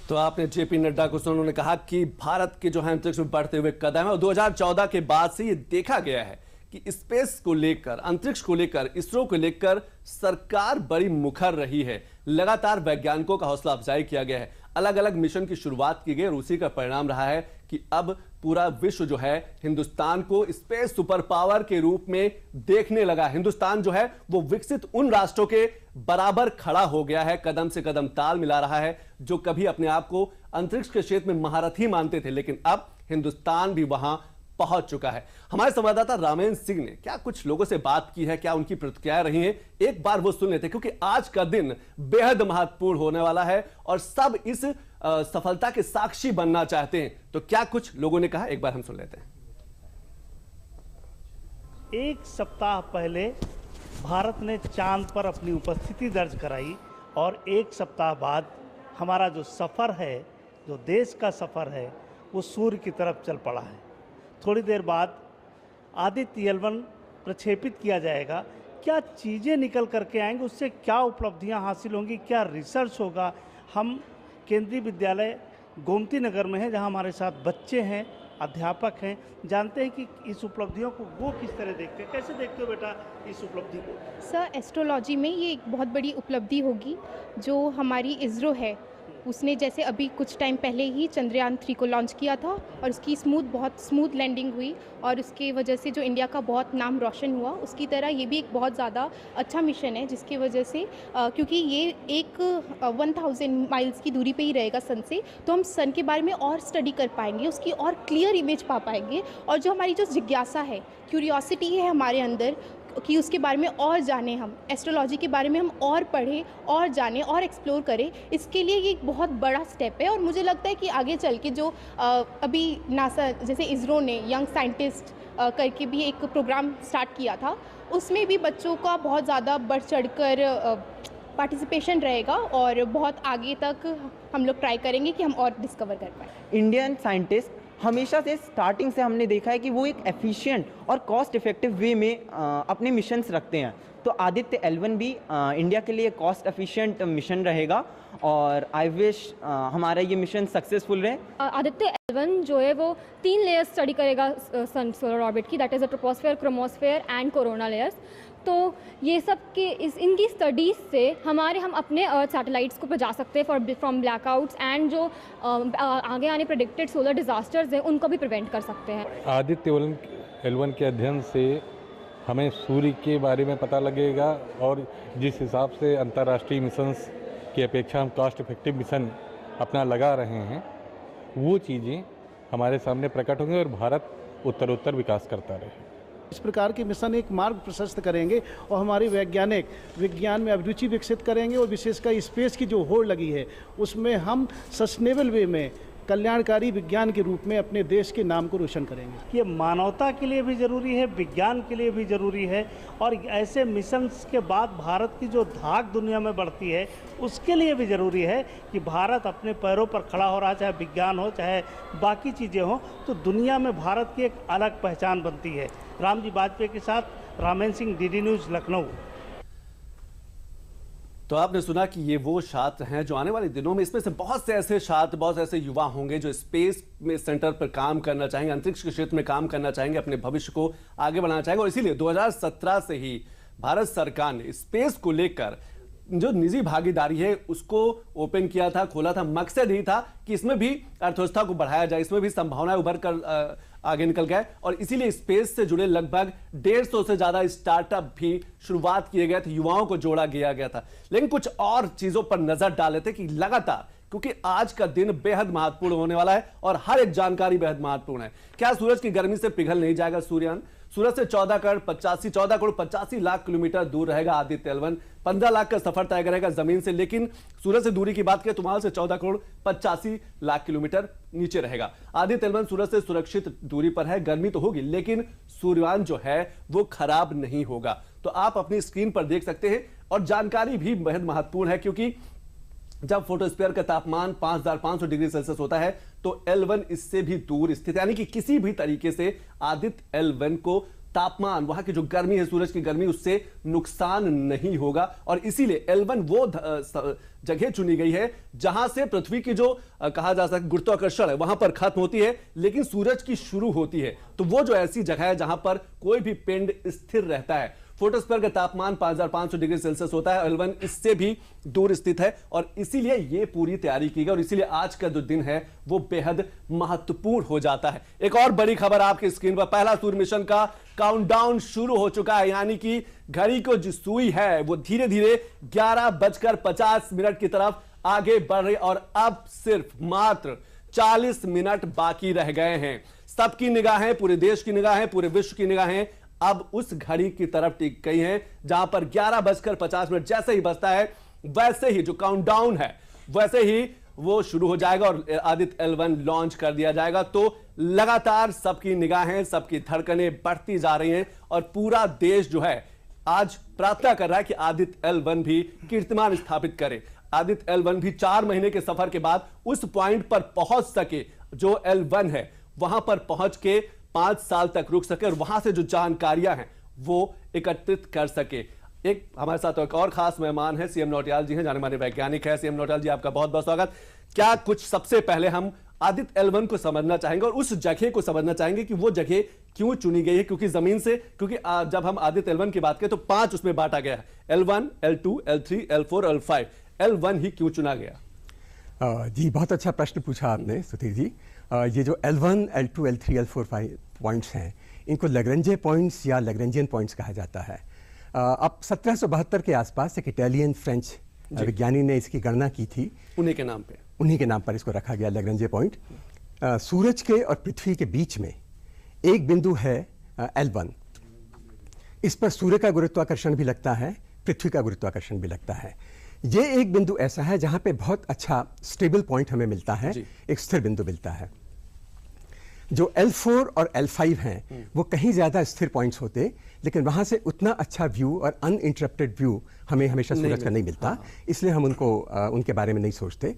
तो आपने जेपी नड्डा को सुना, उन्होंने कहा कि भारत के जो है अंतरिक्ष में बढ़ते हुए कदम है और 2014 के बाद से ये देखा गया है कि स्पेस को लेकर, अंतरिक्ष को लेकर, इसरो को लेकर सरकार बड़ी मुखर रही है। लगातार वैज्ञानिकों का हौसला अफजाई किया गया है, अलग अलग मिशन की शुरुआत की गई और उसी का परिणाम रहा है कि अब पूरा विश्व जो है हिंदुस्तान को स्पेस सुपर पावर के रूप में देखने लगा। हिंदुस्तान जो है वो विकसित उन राष्ट्रों के बराबर खड़ा हो गया है, कदम से कदम ताल मिला रहा है, जो कभी अपने आप को अंतरिक्ष के क्षेत्र में महारथी मानते थे, लेकिन अब हिंदुस्तान भी वहां पहुंच चुका है। हमारे संवाददाता रामेन सिंह ने क्या कुछ लोगों से बात की है, क्या उनकी प्रतिक्रियाएं रही हैं, एक बार वो सुन लेते हैं, क्योंकि आज का दिन बेहद महत्वपूर्ण होने वाला है और सब इस सफलता के साक्षी बनना चाहते हैं। तो क्या कुछ लोगों ने कहा, एक बार हम सुन लेते हैं। एक सप्ताह पहले भारत ने चांद पर अपनी उपस्थिति दर्ज कराई और एक सप्ताह बाद हमारा जो सफ़र है, जो देश का सफ़र है, वो सूर्य की तरफ चल पड़ा है। थोड़ी देर बाद आदित्य L1 प्रक्षेपित किया जाएगा। क्या चीज़ें निकल करके आएंगी, उससे क्या उपलब्धियां हासिल होंगी, क्या रिसर्च होगा। हम केंद्रीय विद्यालय गोमती नगर में हैं, जहां हमारे साथ बच्चे हैं, अध्यापक हैं, जानते हैं कि इस उपलब्धियों को वो किस तरह देखते हैं। कैसे देखते हो बेटा इस उपलब्धि को? सर, एस्ट्रोलॉजी में ये एक बहुत बड़ी उपलब्धि होगी। जो हमारी इसरो है उसने जैसे अभी कुछ टाइम पहले ही चंद्रयान 3 को लॉन्च किया था और उसकी बहुत स्मूथ लैंडिंग हुई और उसकी वजह से जो इंडिया का बहुत नाम रोशन हुआ, उसकी तरह ये भी एक बहुत ज़्यादा अच्छा मिशन है, जिसकी वजह से क्योंकि ये एक 1000 माइल्स की दूरी पे ही रहेगा सन से, तो हम सन के बारे में और स्टडी कर पाएंगे, उसकी और क्लियर इमेज पा पाएंगे। और जो हमारी जो जिज्ञासा है, क्यूरियोसिटी है हमारे अंदर कि उसके बारे में और जानें, हम एस्ट्रोलॉजी के बारे में हम और पढ़ें और जानें और एक्सप्लोर करें, इसके लिए ये एक बहुत बड़ा स्टेप है। और मुझे लगता है कि आगे चल के जो अभी नासा जैसे इसरो ने यंग साइंटिस्ट करके भी एक प्रोग्राम स्टार्ट किया था, उसमें भी बच्चों का बहुत ज़्यादा बढ़ चढ़ कर पार्टिसिपेशन रहेगा और बहुत आगे तक हम लोग ट्राई करेंगे कि हम और डिस्कवर कर पाएँ। इंडियन साइंटिस्ट हमेशा से स्टार्टिंग से हमने देखा है कि वो एक एफिशिएंट और कॉस्ट इफ़ेक्टिव वे में अपने मिशंस रखते हैं। तो आदित्य L1 भी इंडिया के लिए कॉस्ट एफिशिएंट मिशन रहेगा और आई विश हमारा ये मिशन सक्सेसफुल रहे। आदित्य L1 जो है वो 3 लेयर्स स्टडी करेगा सन सोलर ऑर्बिट की, that is the troposphere, chromosphere and corona layers. तो ये सब के इनकी स्टडीज़ से हम अपने अर्थ सैटेलाइट्स को बचा सकते हैं फ्रॉम ब्लैकआउट्स एंड जो आगे आने प्रेडिक्टेड सोलर डिज़ास्टर्स हैं उनको भी प्रिवेंट कर सकते हैं। आदित्य L1 के अध्ययन से हमें सूर्य के बारे में पता लगेगा और जिस हिसाब से अंतर्राष्ट्रीय मिशंस की अपेक्षा हम कॉस्ट इफेक्टिव मिशन अपना लगा रहे हैं, वो चीज़ें हमारे सामने प्रकट होंगी और भारत उत्तरोत्तर विकास करता रहे। इस प्रकार के मिशन एक मार्ग प्रशस्त करेंगे और हमारे वैज्ञानिक विज्ञान में अभिरुचि विकसित करेंगे और विशेषकर स्पेस की जो होड़ लगी है उसमें हम सस्टेनेबल वे में कल्याणकारी विज्ञान के रूप में अपने देश के नाम को रोशन करेंगे। ये मानवता के लिए भी जरूरी है, विज्ञान के लिए भी जरूरी है और ऐसे मिशंस के बाद भारत की जो धाक दुनिया में बढ़ती है उसके लिए भी जरूरी है कि भारत अपने पैरों पर खड़ा हो रहा, चाहे विज्ञान हो चाहे बाकी चीज़ें हो, तो दुनिया में भारत की एक अलग पहचान बनती है। रामजी वाजपेयी के साथ ramen Singh, DD news, Lucknow. तो आपने सुना कि ये वो छात्र हैं जो आने वाले दिनों में, इसमें से बहुत से ऐसे छात्र, बहुत से ऐसे युवा होंगे जो स्पेस में सेंटर पर काम करना चाहेंगे, अंतरिक्ष के क्षेत्र में काम करना चाहेंगे, अपने भविष्य को आगे बढ़ाना चाहेंगे। और इसीलिए 2017 से ही भारत सरकार ने स्पेस को लेकर जो निजी भागीदारी है उसको ओपन किया था, खोला था। मकसद यही था कि इसमें भी अर्थव्यवस्था को बढ़ाया जाए, इसमें भी संभावनाएं उभर कर आगे निकल गए और इसीलिए स्पेस से जुड़े लगभग 150 से ज्यादा स्टार्टअप भी शुरुआत किए गए थे, युवाओं को जोड़ा गया था। लेकिन कुछ और चीजों पर नजर डाले थे कि लगातार, क्योंकि आज का दिन बेहद महत्वपूर्ण होने वाला है और हर एक जानकारी बेहद महत्वपूर्ण है। क्या सूरज की गर्मी से पिघल नहीं जाएगा सूर्ययान? सूरज से 14 करोड़ 85 लाख किलोमीटर दूर रहेगा आदित्य L1। 15 लाख का सफर तय करेगा जमीन से, लेकिन सूरज से दूरी की बात करें तो वहां से 14 करोड़ 85 लाख किलोमीटर नीचे रहेगा। आदित्य L1 सूरज से सुरक्षित दूरी पर है। गर्मी तो होगी लेकिन सूर्ययान जो है वो खराब नहीं होगा। तो आप अपनी स्क्रीन पर देख सकते हैं और जानकारी भी बेहद महत्वपूर्ण है, क्योंकि जब फोटोस्फीयर का तापमान 5500 डिग्री सेल्सियस होता है तो L1 इससे भी दूर स्थित है, यानी कि किसी भी तरीके से आदित्य L1 को तापमान, वहां की जो गर्मी है, सूरज की गर्मी, उससे नुकसान नहीं होगा। और इसीलिए L1 वो जगह चुनी गई है जहां से पृथ्वी की जो कहा जा सकता है गुरुत्वाकर्षण है वहां पर खत्म होती है लेकिन सूरज की शुरू होती है। तो वो जो ऐसी जगह है जहां पर कोई भी पिंड स्थिर रहता है। फोटोस्फीयर का तापमान 5500 डिग्री सेल्सियस होता है, L1 इससे भी दूर स्थित है और इसीलिए ये पूरी तैयारी की गई और इसीलिए आज का जो दिन है वो बेहद महत्वपूर्ण हो जाता है। एक और बड़ी खबर आपकी स्क्रीन पर, पहला सूर्य मिशन का काउंटडाउन शुरू हो चुका है, यानी कि घड़ी को जो सुई है वो धीरे धीरे 11:50 की तरफ आगे बढ़ रही और अब सिर्फ मात्र 40 मिनट बाकी रह गए हैं। सबकी निगाहें, पूरे देश की निगाहें, पूरे विश्व की निगाहें अब उस घड़ी की तरफ टिक गई हैं जहां पर 11:50 जैसे ही बजता है वैसे ही जो काउंटडाउन है वैसे ही वो शुरू हो जाएगा और आदित्य L1 लॉन्च कर दिया जाएगा। तो लगातार सबकी निगाहें, सबकी धड़कनें बढ़ती जा रही हैं और पूरा देश जो है आज प्रार्थना कर रहा है कि आदित्य L1 भी कीर्तिमान स्थापित करे। आदित्य L1 भी 4 महीने के सफर के बाद उस पॉइंट पर पहुंच सके जो L1 है, वहां पर पहुंच के 5 साल तक रुक सके और वहां से जो जानकारियां हैं वो एकत्रित कर सके। एक हमारे साथ एक और खास मेहमान है, सीएम नौटियाल जी हैं, जाने माने वैज्ञानिक है। सीएम नौटियाल जी, आपका बहुत बहुत स्वागत। क्या कुछ सबसे पहले हम आदित्य L1 को समझना चाहेंगे और उस जगह को समझना चाहेंगे कि वो जगह क्यों चुनी गई है, क्योंकि जमीन से, क्योंकि जब हम आदित्य L1 की बात करें तो 5 उसमें बांटा गया है, L1, L2, L3, L4, L5। L1 ही क्यों चुना गया? जी, बहुत अच्छा प्रश्न पूछा आपने सुधीर जी। ये जो L1, L2, L3, L4, 5 points हैं, इनको लैग्रेंजे पॉइंट्स या लैग्रेंजियन पॉइंट्स कहा जाता है। अब 1772 के आसपास एक इटालियन फ्रेंच विज्ञानी ने इसकी गणना की थी, उन्हीं के नाम पर इसको रखा गया लैग्रेंजे पॉइंट। सूरज के और पृथ्वी के बीच में एक बिंदु है L1। इस पर सूर्य का गुरुत्वाकर्षण भी लगता है, पृथ्वी का गुरुत्वाकर्षण भी लगता है। ये एक बिंदु ऐसा है जहां पे बहुत अच्छा स्टेबल पॉइंट हमें मिलता है, एक स्थिर बिंदु मिलता है। जो L4 और L5 हैं वो कहीं ज़्यादा स्थिर पॉइंट्स होते, लेकिन वहाँ से उतना अच्छा व्यू और अनइंटरप्टेड व्यू हमें हमेशा सूरज का नहीं मिलता, इसलिए हम उनके बारे में नहीं सोचते।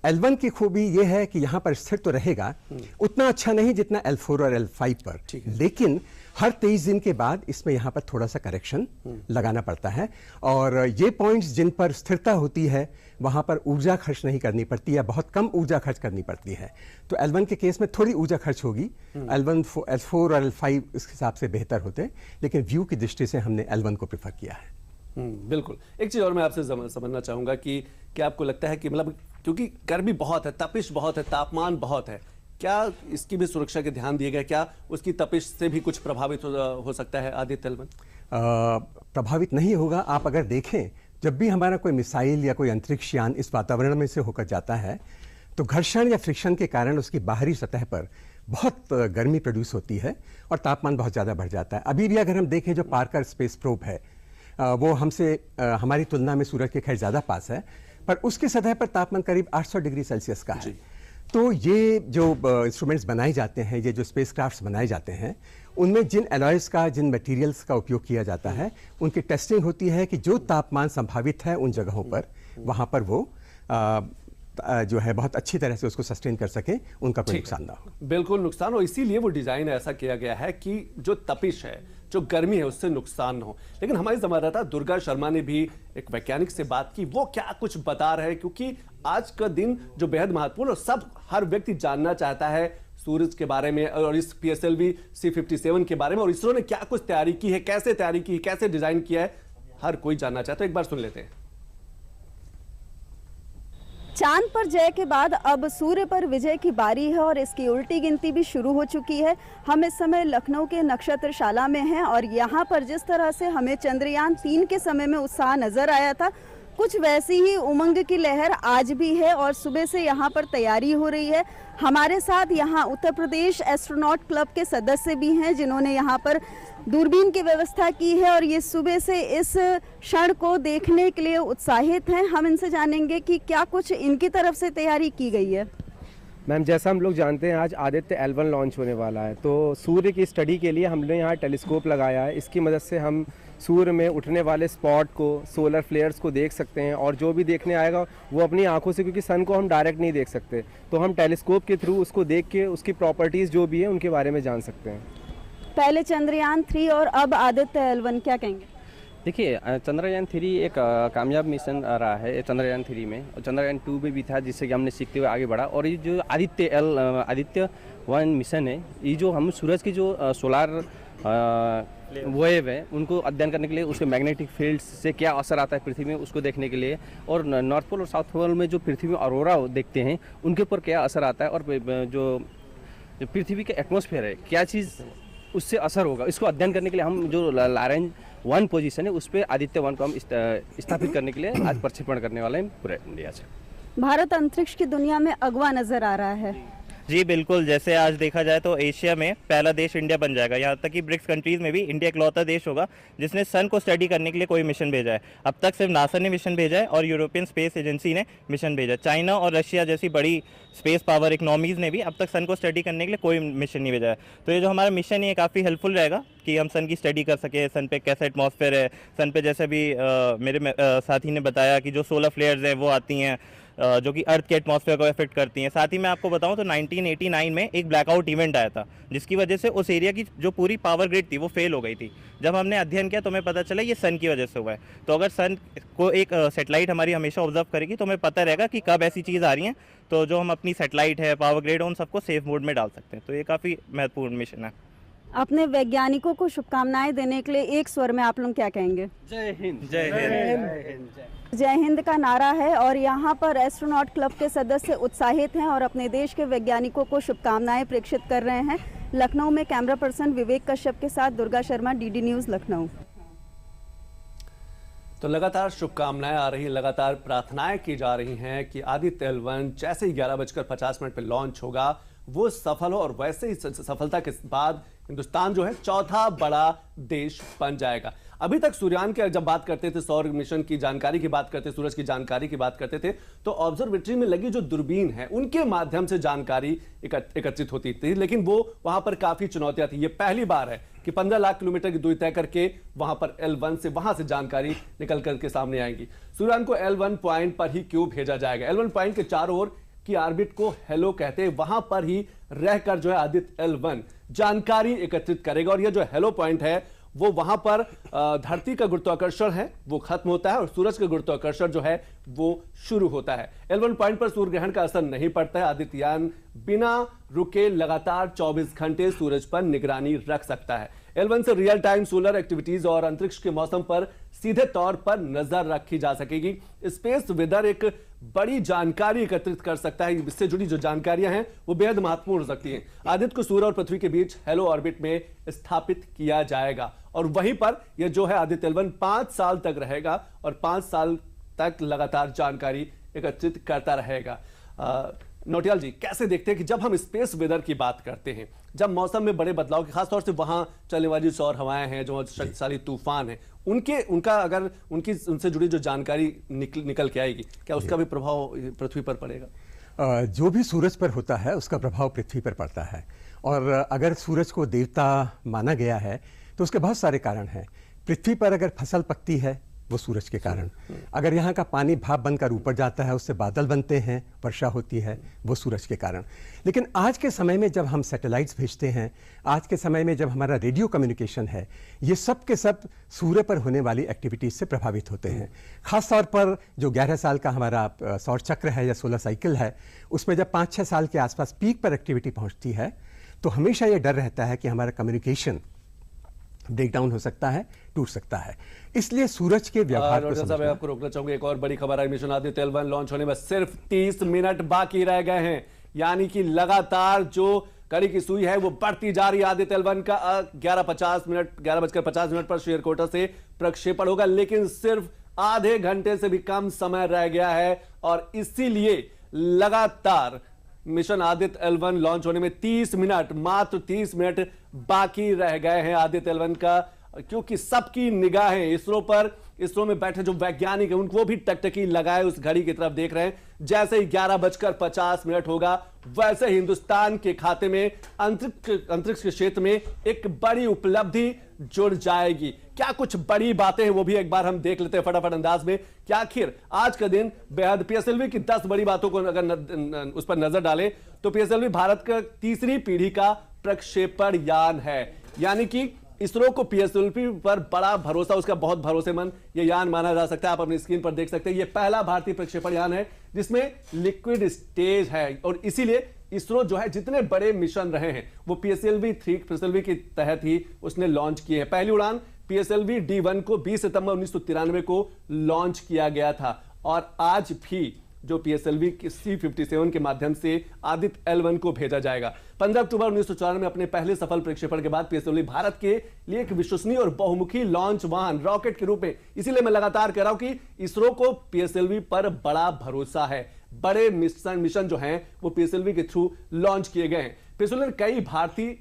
L1 की खूबी ये है कि यहाँ पर स्थिर तो रहेगा, उतना अच्छा नहीं जितना L4 और L5 पर, लेकिन हर 23 दिन के बाद इसमें यहाँ पर थोड़ा सा करेक्शन लगाना पड़ता है और ये पॉइंट्स जिन पर स्थिरता होती है वहाँ पर ऊर्जा खर्च नहीं करनी पड़ती या बहुत कम ऊर्जा खर्च करनी पड़ती है। तो L1 के केस में थोड़ी ऊर्जा खर्च होगी, L4 और L5 इस हिसाब से बेहतर होते, लेकिन व्यू की दृष्टि से हमने L1 को प्रेफर किया है। बिल्कुल। एक चीज़ और मैं आपसे समझना चाहूँगा कि क्या आपको लगता है कि मतलब क्योंकि गर्मी बहुत है, तपिश बहुत है, तापमान बहुत है, क्या इसकी भी सुरक्षा के ध्यान दिए गए? क्या उसकी तपिश से भी कुछ प्रभावित हो सकता है आदित्य L1? प्रभावित नहीं होगा। आप अगर देखें, जब भी हमारा कोई मिसाइल या कोई अंतरिक्ष यान इस वातावरण में से होकर जाता है तो घर्षण या फ्रिक्शन के कारण उसकी बाहरी सतह पर बहुत गर्मी प्रोड्यूस होती है और तापमान बहुत ज़्यादा बढ़ जाता है। अभी भी अगर हम देखें जो पार्कर स्पेस प्रोब है वो हमसे हमारी तुलना में सूरज के खैर ज़्यादा पास है, पर उसकी सतह पर तापमान करीब 800 डिग्री सेल्सियस का है। तो ये जो इंस्ट्रूमेंट्स बनाए जाते हैं, ये जो स्पेस क्राफ्ट्स बनाए जाते हैं, उनमें जिन एलॉयज़ का, जिन मटेरियल्स का उपयोग किया जाता है, उनकी टेस्टिंग होती है कि जो तापमान संभावित है उन जगहों पर, वहाँ पर वो जो है बहुत अच्छी तरह से उसको सस्टेन कर सके, उनका कोई नुकसान ना हो। बिल्कुल नुकसान हो, इसीलिए वो डिजाइन ऐसा किया गया है कि जो तपिश है, जो गर्मी है, उससे नुकसान न हो। लेकिन हमारी संवाददाता दुर्गा शर्मा ने भी एक वैज्ञानिक से बात की, वो क्या कुछ बता रहे हैं, क्योंकि आज का दिन जो बेहद महत्वपूर्ण और हर व्यक्ति जानना चाहता है सूरज के बारे में और इस PSLV C57 के बारे में, और इसरो ने क्या कुछ तैयारी की है, कैसे तैयारी की है, कैसे डिजाइन किया है, हर कोई जानना चाहता है। एक बार सुन लेते हैं। चांद पर जय के बाद अब सूर्य पर विजय की बारी है और इसकी उल्टी गिनती भी शुरू हो चुकी है। हम इस समय लखनऊ के नक्षत्रशाला में हैं और यहाँ पर जिस तरह से हमें चंद्रयान 3 के समय में उत्साह नजर आया था, कुछ वैसी ही उमंग की लहर आज भी है और सुबह से यहाँ पर तैयारी हो रही है। हमारे साथ यहाँ उत्तर प्रदेश एस्ट्रोनॉट क्लब के सदस्य भी हैं जिन्होंने यहाँ पर दूरबीन की व्यवस्था की है और ये सुबह से इस क्षण को देखने के लिए उत्साहित हैं। हम इनसे जानेंगे कि क्या कुछ इनकी तरफ से तैयारी की गई है। मैम, जैसा हम लोग जानते हैं आज आदित्य L1 लॉन्च होने वाला है, तो सूर्य की स्टडी के लिए हमने यहाँ टेलीस्कोप लगाया है। इसकी मदद से हम सूर्य में उठने वाले स्पॉट को, सोलर फ्लेयर्स को देख सकते हैं और जो भी देखने आएगा वो अपनी आंखों से, क्योंकि सन को हम डायरेक्ट नहीं देख सकते, तो हम टेलीस्कोप के थ्रू उसको देख के उसकी प्रॉपर्टीज़ जो भी है उनके बारे में जान सकते हैं। पहले चंद्रयान 3 और अब आदित्य L1, क्या कहेंगे? देखिए, चंद्रयान 3 एक कामयाब मिशन रहा है चंद्रयान 3 में, और चंद्रयान 2 में भी था, जिससे कि हमने सीखते हुए आगे बढ़ा। और ये जो आदित्य 1 मिशन है, ये जो हम सूरज की जो सोलार वेव है उनको अध्ययन करने के लिए, उसके मैग्नेटिक फील्ड से क्या असर आता है पृथ्वी में, उसको देखने के लिए, और नॉर्थ पोल और साउथ पोल में जो पृथ्वी में अरोरा देखते हैं उनके ऊपर क्या असर आता है, और जो पृथ्वी के एटमॉस्फेयर है क्या चीज़ उससे असर होगा, इसको अध्ययन करने के लिए हम जो लॉरेंज 1 पोजीशन है उस पर आदित्य 1 को हम स्थापित करने के लिए आज प्रक्षेपण करने वाले हैं पूरे इंडिया से। भारत अंतरिक्ष की दुनिया में अगवा नजर आ रहा है। जी बिल्कुल, जैसे आज देखा जाए तो एशिया में पहला देश इंडिया बन जाएगा। यहाँ तक कि ब्रिक्स कंट्रीज में भी इंडिया इकलौता देश होगा जिसने सन को स्टडी करने के लिए कोई मिशन भेजा है। अब तक सिर्फ नासा ने मिशन भेजा है और यूरोपियन स्पेस एजेंसी ने मिशन भेजा। चाइना और रशिया जैसी बड़ी स्पेस पावर इकोनॉमीज़ ने भी अब तक सन को स्टडी करने के लिए कोई मिशन नहीं भेजा है। तो ये जो हमारा मिशन है ये काफ़ी हेल्पफुल रहेगा कि हम सन की स्टडी कर सकें, सन पे कैसा एटमॉस्फेयर है, सन पे जैसे भी मेरे साथी ने बताया कि जो सोलर फ्लेयर्स हैं वो आती हैं जो कि अर्थ के एटमॉस्फेयर को इफेक्ट करती हैं। साथ ही मैं आपको बताऊं तो 1989 में एक ब्लैकआउट इवेंट आया था जिसकी वजह से उस एरिया की जो पूरी पावर ग्रिड थी वो फेल हो गई थी। जब हमने अध्ययन किया तो हमें पता चला ये सन की वजह से हुआ है। तो अगर सन को एक सेटेलाइट हमारी हमेशा ऑब्जर्व करेगी तो हमें पता रहेगा कि कब ऐसी चीज़ आ रही हैं, तो जो हम अपनी सेटेलाइट है, पावर ग्रिड है, उन सबको सेफ मोड में डाल सकते हैं। तो ये काफ़ी महत्वपूर्ण मिशन है। अपने वैज्ञानिकों को शुभकामनाएं देने के लिए एक स्वर में आप लोग क्या कहेंगे? जय हिंद। जय हिंद। जय हिंद का नारा है और यहाँ पर एस्ट्रोनॉट क्लब के सदस्य उत्साहित हैं और अपने देश के वैज्ञानिकों को शुभकामनाएं प्रेषित कर रहे हैं। लखनऊ में कैमरा पर्सन विवेक कश्यप के साथ दुर्गा शर्मा, DD न्यूज़ लखनऊ। तो लगातार शुभकामनाएं आ रही हैं, लगातार प्रार्थनाएं की जा रही हैं कि आदित्य L1 जैसे ही 11:50 पर लॉन्च होगा वो सफल हो और वैसे ही सफलता के बाद हिंदुस्तान जो है चौथा बड़ा देश बन जाएगा। अभी तक सूर्यान की जब बात करते थे, सौर मिशन की जानकारी की बात करते, सूरज की जानकारी की बात करते थे, तो ऑब्जर्वेटरी में लगी जो दूरबीन है उनके माध्यम से जानकारी एकत्रित होती थी, लेकिन वो वहां पर काफी चुनौतियां थी। ये पहली बार है कि 15 लाख किलोमीटर की दूरी तय करके वहां पर L1 से वहां से जानकारी निकल करके सामने आएंगी। सूर्यान को L1 पॉइंट पर ही क्यों भेजा जाएगा? L1 पॉइंट के चारों ओर की ऑर्बिट को हेलो कहते हैं, वहां पर ही रहकर जो है आदित्य L1 जानकारी एकत्रित करेगा। और यह जो हेलो पॉइंट है वो वहां पर धरती का गुरुत्वाकर्षण है वो खत्म होता है और सूरज का गुरुत्वाकर्षण जो है वो शुरू होता है। L1 पॉइंट पर सूर्य ग्रहण का असर नहीं पड़ता है। आदित्ययान बिना रुके लगातार 24 घंटे सूरज पर निगरानी रख सकता है। L1 से रियल टाइम सोलर एक्टिविटीज और अंतरिक्ष के मौसम पर सीधे तौर पर नजर रखी जा सकेगी। स्पेस वेदर एक बड़ी जानकारी एकत्रित कर सकता है। इससे जुड़ी जो जानकारियां हैं वो बेहद महत्वपूर्ण हो सकती हैं। आदित्य को सूर्य और पृथ्वी के बीच हेलो ऑर्बिट में स्थापित किया जाएगा और वहीं पर यह जो है आदित्य L1 5 साल तक रहेगा और 5 साल तक लगातार जानकारी एकत्रित करता रहेगा। नौटियाल जी, कैसे देखते हैं कि जब हम स्पेस वेदर की बात करते हैं, जब मौसम में बड़े बदलाव की, खासतौर से वहां चलने वाली सौर हवाएं हैं, जो शक्तिशाली तूफान है, उनसे जुड़ी जो जानकारी निकल के आएगी, क्या उसका भी प्रभाव पृथ्वी पर पड़ेगा? जो भी सूरज पर होता है उसका प्रभाव पृथ्वी पर पड़ता है। और अगर सूरज को देवता माना गया है तो उसके बहुत सारे कारण हैं। पृथ्वी पर अगर फसल पकती है वो सूरज के कारण, अगर यहाँ का पानी भाप बनकर ऊपर जाता है, उससे बादल बनते हैं, वर्षा होती है, वो सूरज के कारण। लेकिन आज के समय में जब हम सैटेलाइट्स भेजते हैं, आज के समय में जब हमारा रेडियो कम्युनिकेशन है, ये सब के सब सूर्य पर होने वाली एक्टिविटीज से प्रभावित होते हैं। खास तौर पर जो 11 साल का हमारा सौर चक्र है या सोलर साइकिल है, उसमें जब 5-6 साल के आसपास पीक पर एक्टिविटी पहुँचती है तो हमेशा ये डर रहता है कि हमारा कम्युनिकेशन ब्रेक डाउन हो सकता है, टूट सकता है। इसलिए सूरज के व्यवहार को समझना। मैं आपको रोकना चाहूंगा, एक और बड़ी खबर है, मिशन आदित्य L1 लॉन्च होने में सिर्फ 30 मिनट बाकी रह गए हैं, यानी कि लगातार जो कड़ी की सुई है वो बढ़ती जा रही है। आदित्य L1 का 11:50 पर श्रीहरिकोटा से प्रक्षेपण होगा, लेकिन सिर्फ आधे घंटे से भी कम समय रह गया है और इसीलिए लगातार मिशन आदित्य L1 लॉन्च होने में 30 मिनट, मात्र 30 मिनट बाकी रह गए हैं आदित्य L1 का, क्योंकि सबकी निगाहें इसरो पर, इसरो में बैठे जो वैज्ञानिक हैं उनको भी टकटकी लगाए उस घड़ी की तरफ देख रहे हैं। जैसे ही 11:50 होगा वैसे हिंदुस्तान के खाते में अंतरिक्ष के क्षेत्र में एक बड़ी उपलब्धि जुड़ जाएगी। क्या कुछ बड़ी बातें हैं वो भी एक बार हम देख लेते हैं फटाफट अंदाज में। क्या आखिर आज का दिन बेहद, पीएसएलवी की 10 बड़ी बातों को अगर उस पर नजर डालें तो पीएसएलवी भारत का तीसरी पीढ़ी का प्रक्षेपण यान है, यानी कि इसरो को पीएसएलवी पर बड़ा भरोसा, उसका बहुत भरोसेमंद ये यान माना जा सकता है। आप अपनी स्क्रीन पर देख सकते हैं, ये पहला भारतीय प्रक्षेपण यान है जिसमें लिक्विड स्टेज है और इसीलिए इसरो जो है जितने बड़े मिशन रहे हैं वो पीएसएलवी के तहत ही उसने लॉन्च किए हैं। पहली उड़ान पीएसएलवी D1 को 20 सितंबर 1993 को लॉन्च किया गया था और आज भी जो पीएसएलवी C-57 के माध्यम से आदित्य L1 को भेजा जाएगा। 15 अक्टूबर 1994 में अपने पहले सफल प्रक्षेपण के बाद पीएसएलवी भारत के लिए एक विश्वसनीय और बहुमुखी लॉन्च वाहन, रॉकेट के रूप में, इसीलिए मैं लगातार कह रहा हूं कि इसरो को पीएसएलवी पर बड़ा भरोसा है। बड़े मिशन जो हैं वो पीएसएलवी के थ्रू लॉन्च किए गए हैं। पीएसएलवी ने कई भारतीय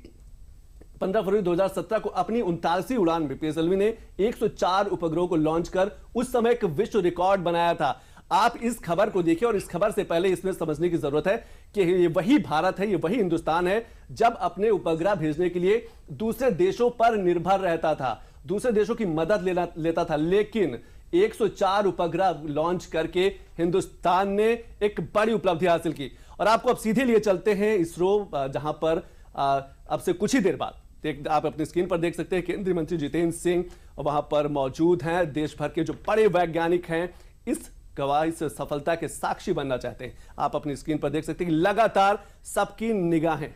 15 फरवरी 2017 को अपनी 39वीं उड़ान में पीएसएलवी ने 104 उपग्रहों को लॉन्च कर उस समय एक विश्व रिकॉर्ड बनाया था। आप इस खबर को देखिए और इस खबर से पहले इसमें समझने की जरूरत है कि ये वही भारत है, ये वही हिंदुस्तान है जब अपने उपग्रह भेजने के लिए दूसरे देशों पर निर्भर रहता था, दूसरे देशों की मदद लेता था, लेकिन 104 उपग्रह लॉन्च करके हिंदुस्तान ने एक बड़ी उपलब्धि हासिल की। और आपको अब सीधे लिए चलते हैं इसरो, जहां पर अब से कुछ ही देर बाद आप अपनी स्क्रीन पर देख सकते हैं केंद्रीय मंत्री जितेंद्र सिंह वहां पर मौजूद हैं। देश भर के जो बड़े वैज्ञानिक हैं इस गवाही से सफलता के साक्षी बनना चाहते हैं। आप अपनी स्क्रीन पर देख सकते हैं कि लगातार सबकी निगाहें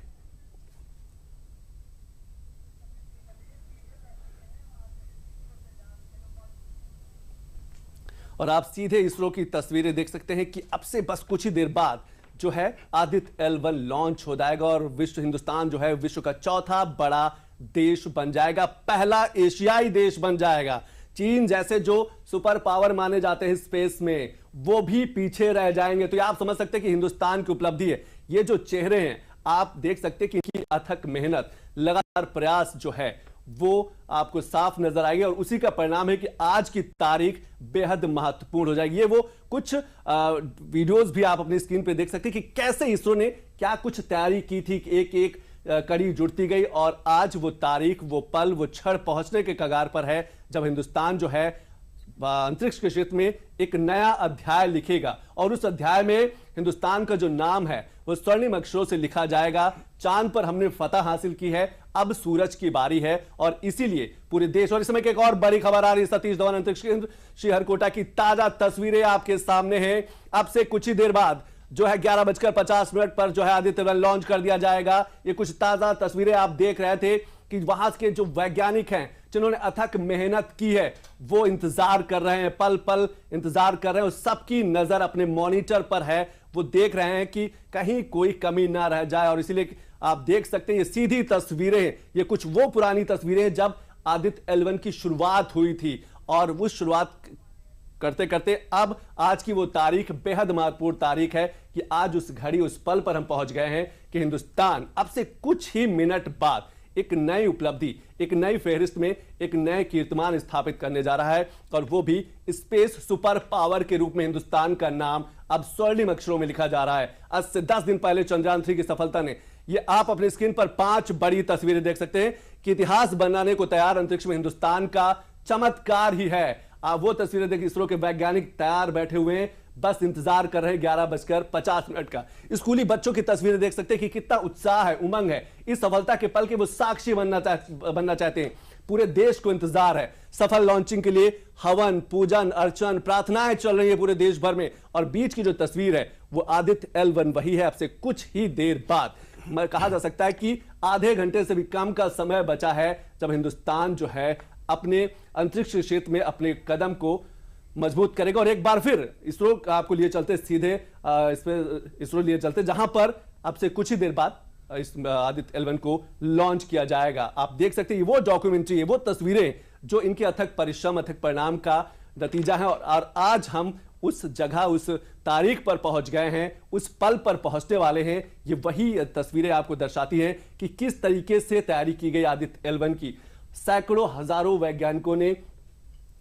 और आप सीधे इसरो की तस्वीरें देख सकते हैं कि अब से बस कुछ ही देर बाद जो है आदित्य L1 लॉन्च हो जाएगा और हिंदुस्तान जो है विश्व का चौथा बड़ा देश बन जाएगा, पहला एशियाई देश बन जाएगा। चीन जैसे जो सुपर पावर माने जाते हैं स्पेस में वो भी पीछे रह जाएंगे। तो ये आप समझ सकते हैं कि हिंदुस्तान की उपलब्धि है। ये जो चेहरे हैं आप देख सकते हैं कि इनकी अथक मेहनत, लगातार प्रयास जो है वो आपको साफ नजर आएगी और उसी का परिणाम है कि आज की तारीख बेहद महत्वपूर्ण हो जाएगी। ये वो कुछ वीडियोस भी आप अपनी स्क्रीन पे देख सकते हैं कि कैसे इसरो ने क्या कुछ तैयारी की थी, एक एक कड़ी जुड़ती गई और आज वो तारीख, वो पल, वो क्षण पहुंचने के कगार पर है जब हिंदुस्तान जो है अंतरिक्ष के क्षेत्र में एक नया अध्याय लिखेगा और उस अध्याय में हिंदुस्तान का जो नाम है वो स्वर्णिम अक्षरों से लिखा जाएगा। चांद पर हमने फतह हासिल की है, अब सूरज की बारी है और इसीलिए पूरे देश। और इस समय की एक और बड़ी खबर आ रही है, सतीश धवन अंतरिक्ष केंद्र श्रीहरिकोटा की ताजा तस्वीरें आपके सामने हैं। अब से कुछ ही देर बाद जो है 11:50 पर जो है आदित्य L1 लॉन्च कर दिया जाएगा। ये कुछ ताजा तस्वीरें आप देख रहे थे कि वहां के जो वैज्ञानिक हैं जिन्होंने अथक मेहनत की है वो इंतजार कर रहे हैं, पल पल इंतजार कर रहे हैं और सबकी नजर अपने मॉनिटर पर है। वो देख रहे हैं कि कहीं कोई कमी ना रह जाए और इसीलिए आप देख सकते हैं ये सीधी तस्वीरें, ये कुछ वो पुरानी तस्वीरें जब आदित्य L1 की शुरुआत हुई थी और उस शुरुआत करते करते अब आज की वो तारीख बेहद महत्वपूर्ण तारीख है कि आज उस घड़ी उस पल पर हम पहुंच गए हैं कि हिंदुस्तान अब से कुछ ही मिनट बाद एक नई उपलब्धि, एक नई फहरिस्त में एक नए कीर्तिमान स्थापित करने जा रहा है, और वो भी स्पेस सुपर पावर के रूप में हिंदुस्तान का नाम अब स्वर्णिम अक्षरों में लिखा जा रहा है। आज से 10 दिन पहले चंद्रयान 3 की सफलता ने, ये आप अपने स्क्रीन पर 5 बड़ी तस्वीरें देख सकते हैं कि इतिहास बनाने को तैयार अंतरिक्ष में हिंदुस्तान का चमत्कार ही है। आप वो तस्वीरें देखिए, इसरो के वैज्ञानिक तैयार बैठे हुए हैं, बस इंतजार कर रहे हैं 11:50 का। स्कूली बच्चों की तस्वीरें देख सकते हैं कि कितना उत्साह है, उमंग है, इस सफलता के पल के वो साक्षी बनना चाहते हैं। पूरे देश को इंतजार है सफल लॉन्चिंग के लिए। हवन, पूजन, अर्चन, प्रार्थनाएं चल रही है पूरे देश भर में, और बीच की जो तस्वीर है वो आदित्य L1 वही है। अब से कुछ ही देर बाद कहा जा सकता है कि आधे घंटे से भी कम का समय बचा है जब हिंदुस्तान जो है अपने अंतरिक्ष क्षेत्र में अपने कदम को मजबूत करेगा। और एक बार फिर इसरो आपको लिए चलते सीधे इस पे इसरो लिए चलते जहां पर अब से कुछ ही देर बाद इस आदित्य L1 को लॉन्च किया जाएगा। आप देख सकते हैं वो डॉक्यूमेंट्री है, वो तस्वीरें जो इनके अथक परिश्रम, अथक परिणाम का नतीजा है। और आज हम उस जगह, उस तारीख पर पहुंच गए हैं, उस पल पर पहुंचने वाले हैं। ये वही तस्वीरें आपको दर्शाती हैं कि किस तरीके से तैयारी की गई आदित्य L1 की। सैकड़ों हजारों वैज्ञानिकों ने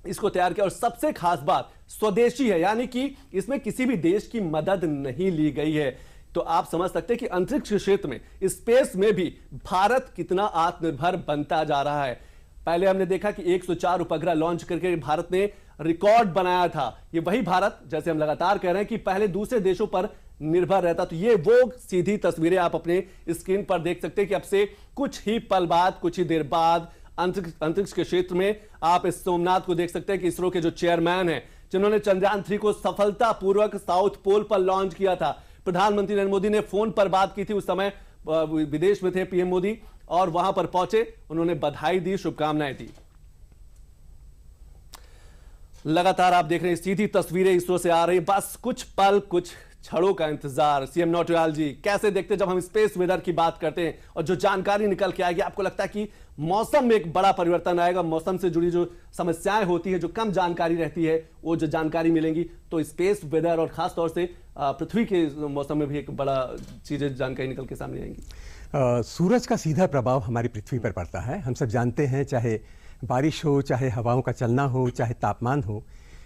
इसको तैयार किया, और सबसे खास बात स्वदेशी है, यानी कि इसमें किसी भी देश की मदद नहीं ली गई है। तो आप समझ सकते हैं कि अंतरिक्ष क्षेत्र में, स्पेस में भी भारत कितना आत्मनिर्भर बनता जा रहा है। पहले हमने देखा कि 104 उपग्रह लॉन्च करके भारत ने रिकॉर्ड बनाया था। ये वही भारत, जैसे हम लगातार कह रहे हैं कि पहले दूसरे देशों पर निर्भर रहता। तो ये वो सीधी तस्वीरें आप अपने स्क्रीन पर देख सकते हैं कि अब से कुछ ही पल बाद, कुछ ही देर बाद अंतरिक्ष के क्षेत्र में आप इस सोमनाथ को देख सकते हैं कि इसरो के जो चेयरमैन हैं, जिन्होंने चंद्रयान 3 को सफलतापूर्वक साउथ पोल पर लॉन्च किया था। प्रधानमंत्री नरेंद्र मोदी ने फोन पर बात की थी, उस समय विदेश में थे पीएम मोदी, और वहां पर पहुंचे, उन्होंने बधाई दी, शुभकामनाएं दी। लगातार आप देख रहे हैं सीधी तस्वीरें इसरो से आ रही, बस कुछ पल, कुछ क्षणों का इंतजार। सीएम नौटियाल जी कैसे देखते जब हम स्पेस वेदर की बात करते हैं और जो जानकारी निकल के आएगी, आपको लगता है कि मौसम में एक बड़ा परिवर्तन आएगा? मौसम से जुड़ी जो समस्याएं होती है, जो कम जानकारी रहती है, वो जो जानकारी मिलेंगी, तो स्पेस वेदर और खास तौर से पृथ्वी के मौसम में भी एक बड़ा चीजें, जानकारी निकल के सामने आएंगी। सूरज का सीधा प्रभाव हमारी पृथ्वी पर पड़ता है। हम सब जानते हैं, चाहे बारिश हो, चाहे हवाओं का चलना हो, चाहे तापमान हो,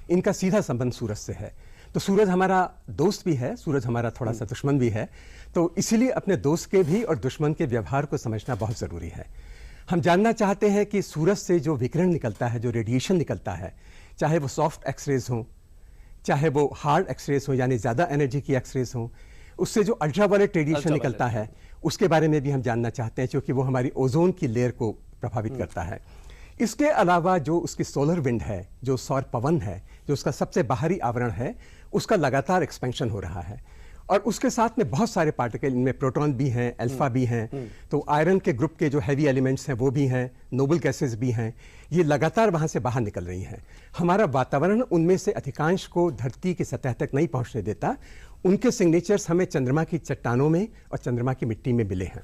इनका सीधा संबंध सूरज से है। तो सूरज हमारा दोस्त भी है, सूरज हमारा थोड़ा सा दुश्मन भी है। तो इसीलिए अपने दोस्त के भी और दुश्मन के व्यवहार को समझना बहुत ज़रूरी है। हम जानना चाहते हैं कि सूरज से जो विकिरण निकलता है, जो रेडिएशन निकलता है, चाहे वो सॉफ्ट एक्सरेज हो, चाहे वो हार्ड एक्सरेज हो, यानी ज़्यादा एनर्जी की एक्सरेज हो, उससे जो अल्ट्रावायलेट रेडिएशन निकलता है, उसके बारे में भी हम जानना चाहते हैं, क्योंकि वो हमारी ओजोन की लेयर को प्रभावित करता है। इसके अलावा जो उसकी सोलर विंड है, जो सौर पवन है, जो उसका सबसे बाहरी आवरण है, उसका लगातार एक्सपेंशन हो रहा है। और उसके साथ में बहुत सारे पार्टिकल, इनमें प्रोटॉन भी हैं, अल्फा भी हैं, तो आयरन के ग्रुप के जो हैवी एलिमेंट्स हैं वो भी हैं, नोबल गैसेस भी हैं, ये लगातार वहाँ से बाहर निकल रही हैं। हमारा वातावरण उनमें से अधिकांश को धरती की सतह तक नहीं पहुँचने देता। उनके सिग्नेचर्स हमें चंद्रमा की चट्टानों में और चंद्रमा की मिट्टी में मिले हैं।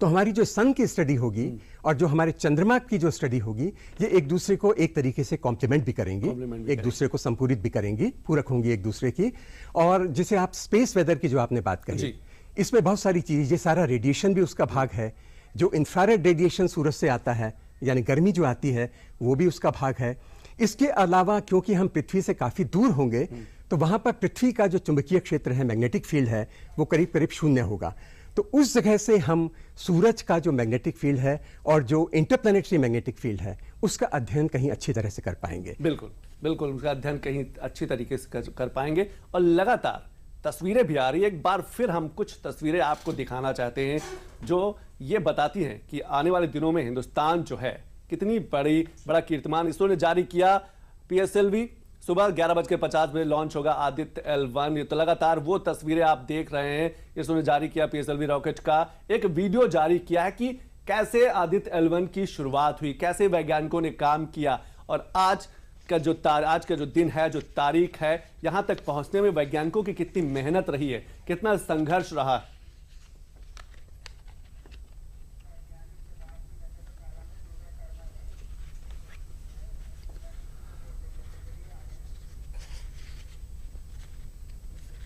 तो हमारी जो सन की स्टडी होगी और जो हमारे चंद्रमा की जो स्टडी होगी, ये एक दूसरे को एक तरीके से कॉम्प्लीमेंट भी करेंगी, एक दूसरे को संपूरित भी करेंगी, पूरक होंगी एक दूसरे की। और जिसे आप स्पेस वेदर की जो आपने बात कही, इसमें बहुत सारी चीज़, ये सारा रेडिएशन भी उसका भाग है। जो इंफ्रारेड रेडिएशन सूरज से आता है, यानी गर्मी जो आती है, वो भी उसका भाग है। इसके अलावा क्योंकि हम पृथ्वी से काफ़ी दूर होंगे, तो वहाँ पर पृथ्वी का जो चुंबकीय क्षेत्र है, मैग्नेटिक फील्ड है, वो करीब करीब 0 होगा। तो उस जगह से हम सूरज का जो मैग्नेटिक फील्ड है और जो इंटरप्लैनेटरी मैग्नेटिक फील्ड है, उसका अध्ययन कहीं अच्छी तरह से कर पाएंगे। बिल्कुल बिल्कुल, उसका अध्ययन कहीं अच्छी तरीके से कर पाएंगे। और लगातार तस्वीरें भी आ रही है। एक बार फिर हम कुछ तस्वीरें आपको दिखाना चाहते हैं जो ये बताती हैं कि आने वाले दिनों में हिंदुस्तान जो है कितनी बड़ा कीर्तिमान इसरो ने जारी किया। PSLV सुबह 11:50 लॉन्च होगा आदित्य L1। तो लगातार वो तस्वीरें आप देख रहे हैं। इसरो ने जारी किया PSLV रॉकेट का एक वीडियो जारी किया है कि कैसे आदित्य L1 की शुरुआत हुई, कैसे वैज्ञानिकों ने काम किया, और आज का जो दिन है, जो तारीख है, यहां तक पहुंचने में वैज्ञानिकों की कितनी मेहनत रही है, कितना संघर्ष रहा है।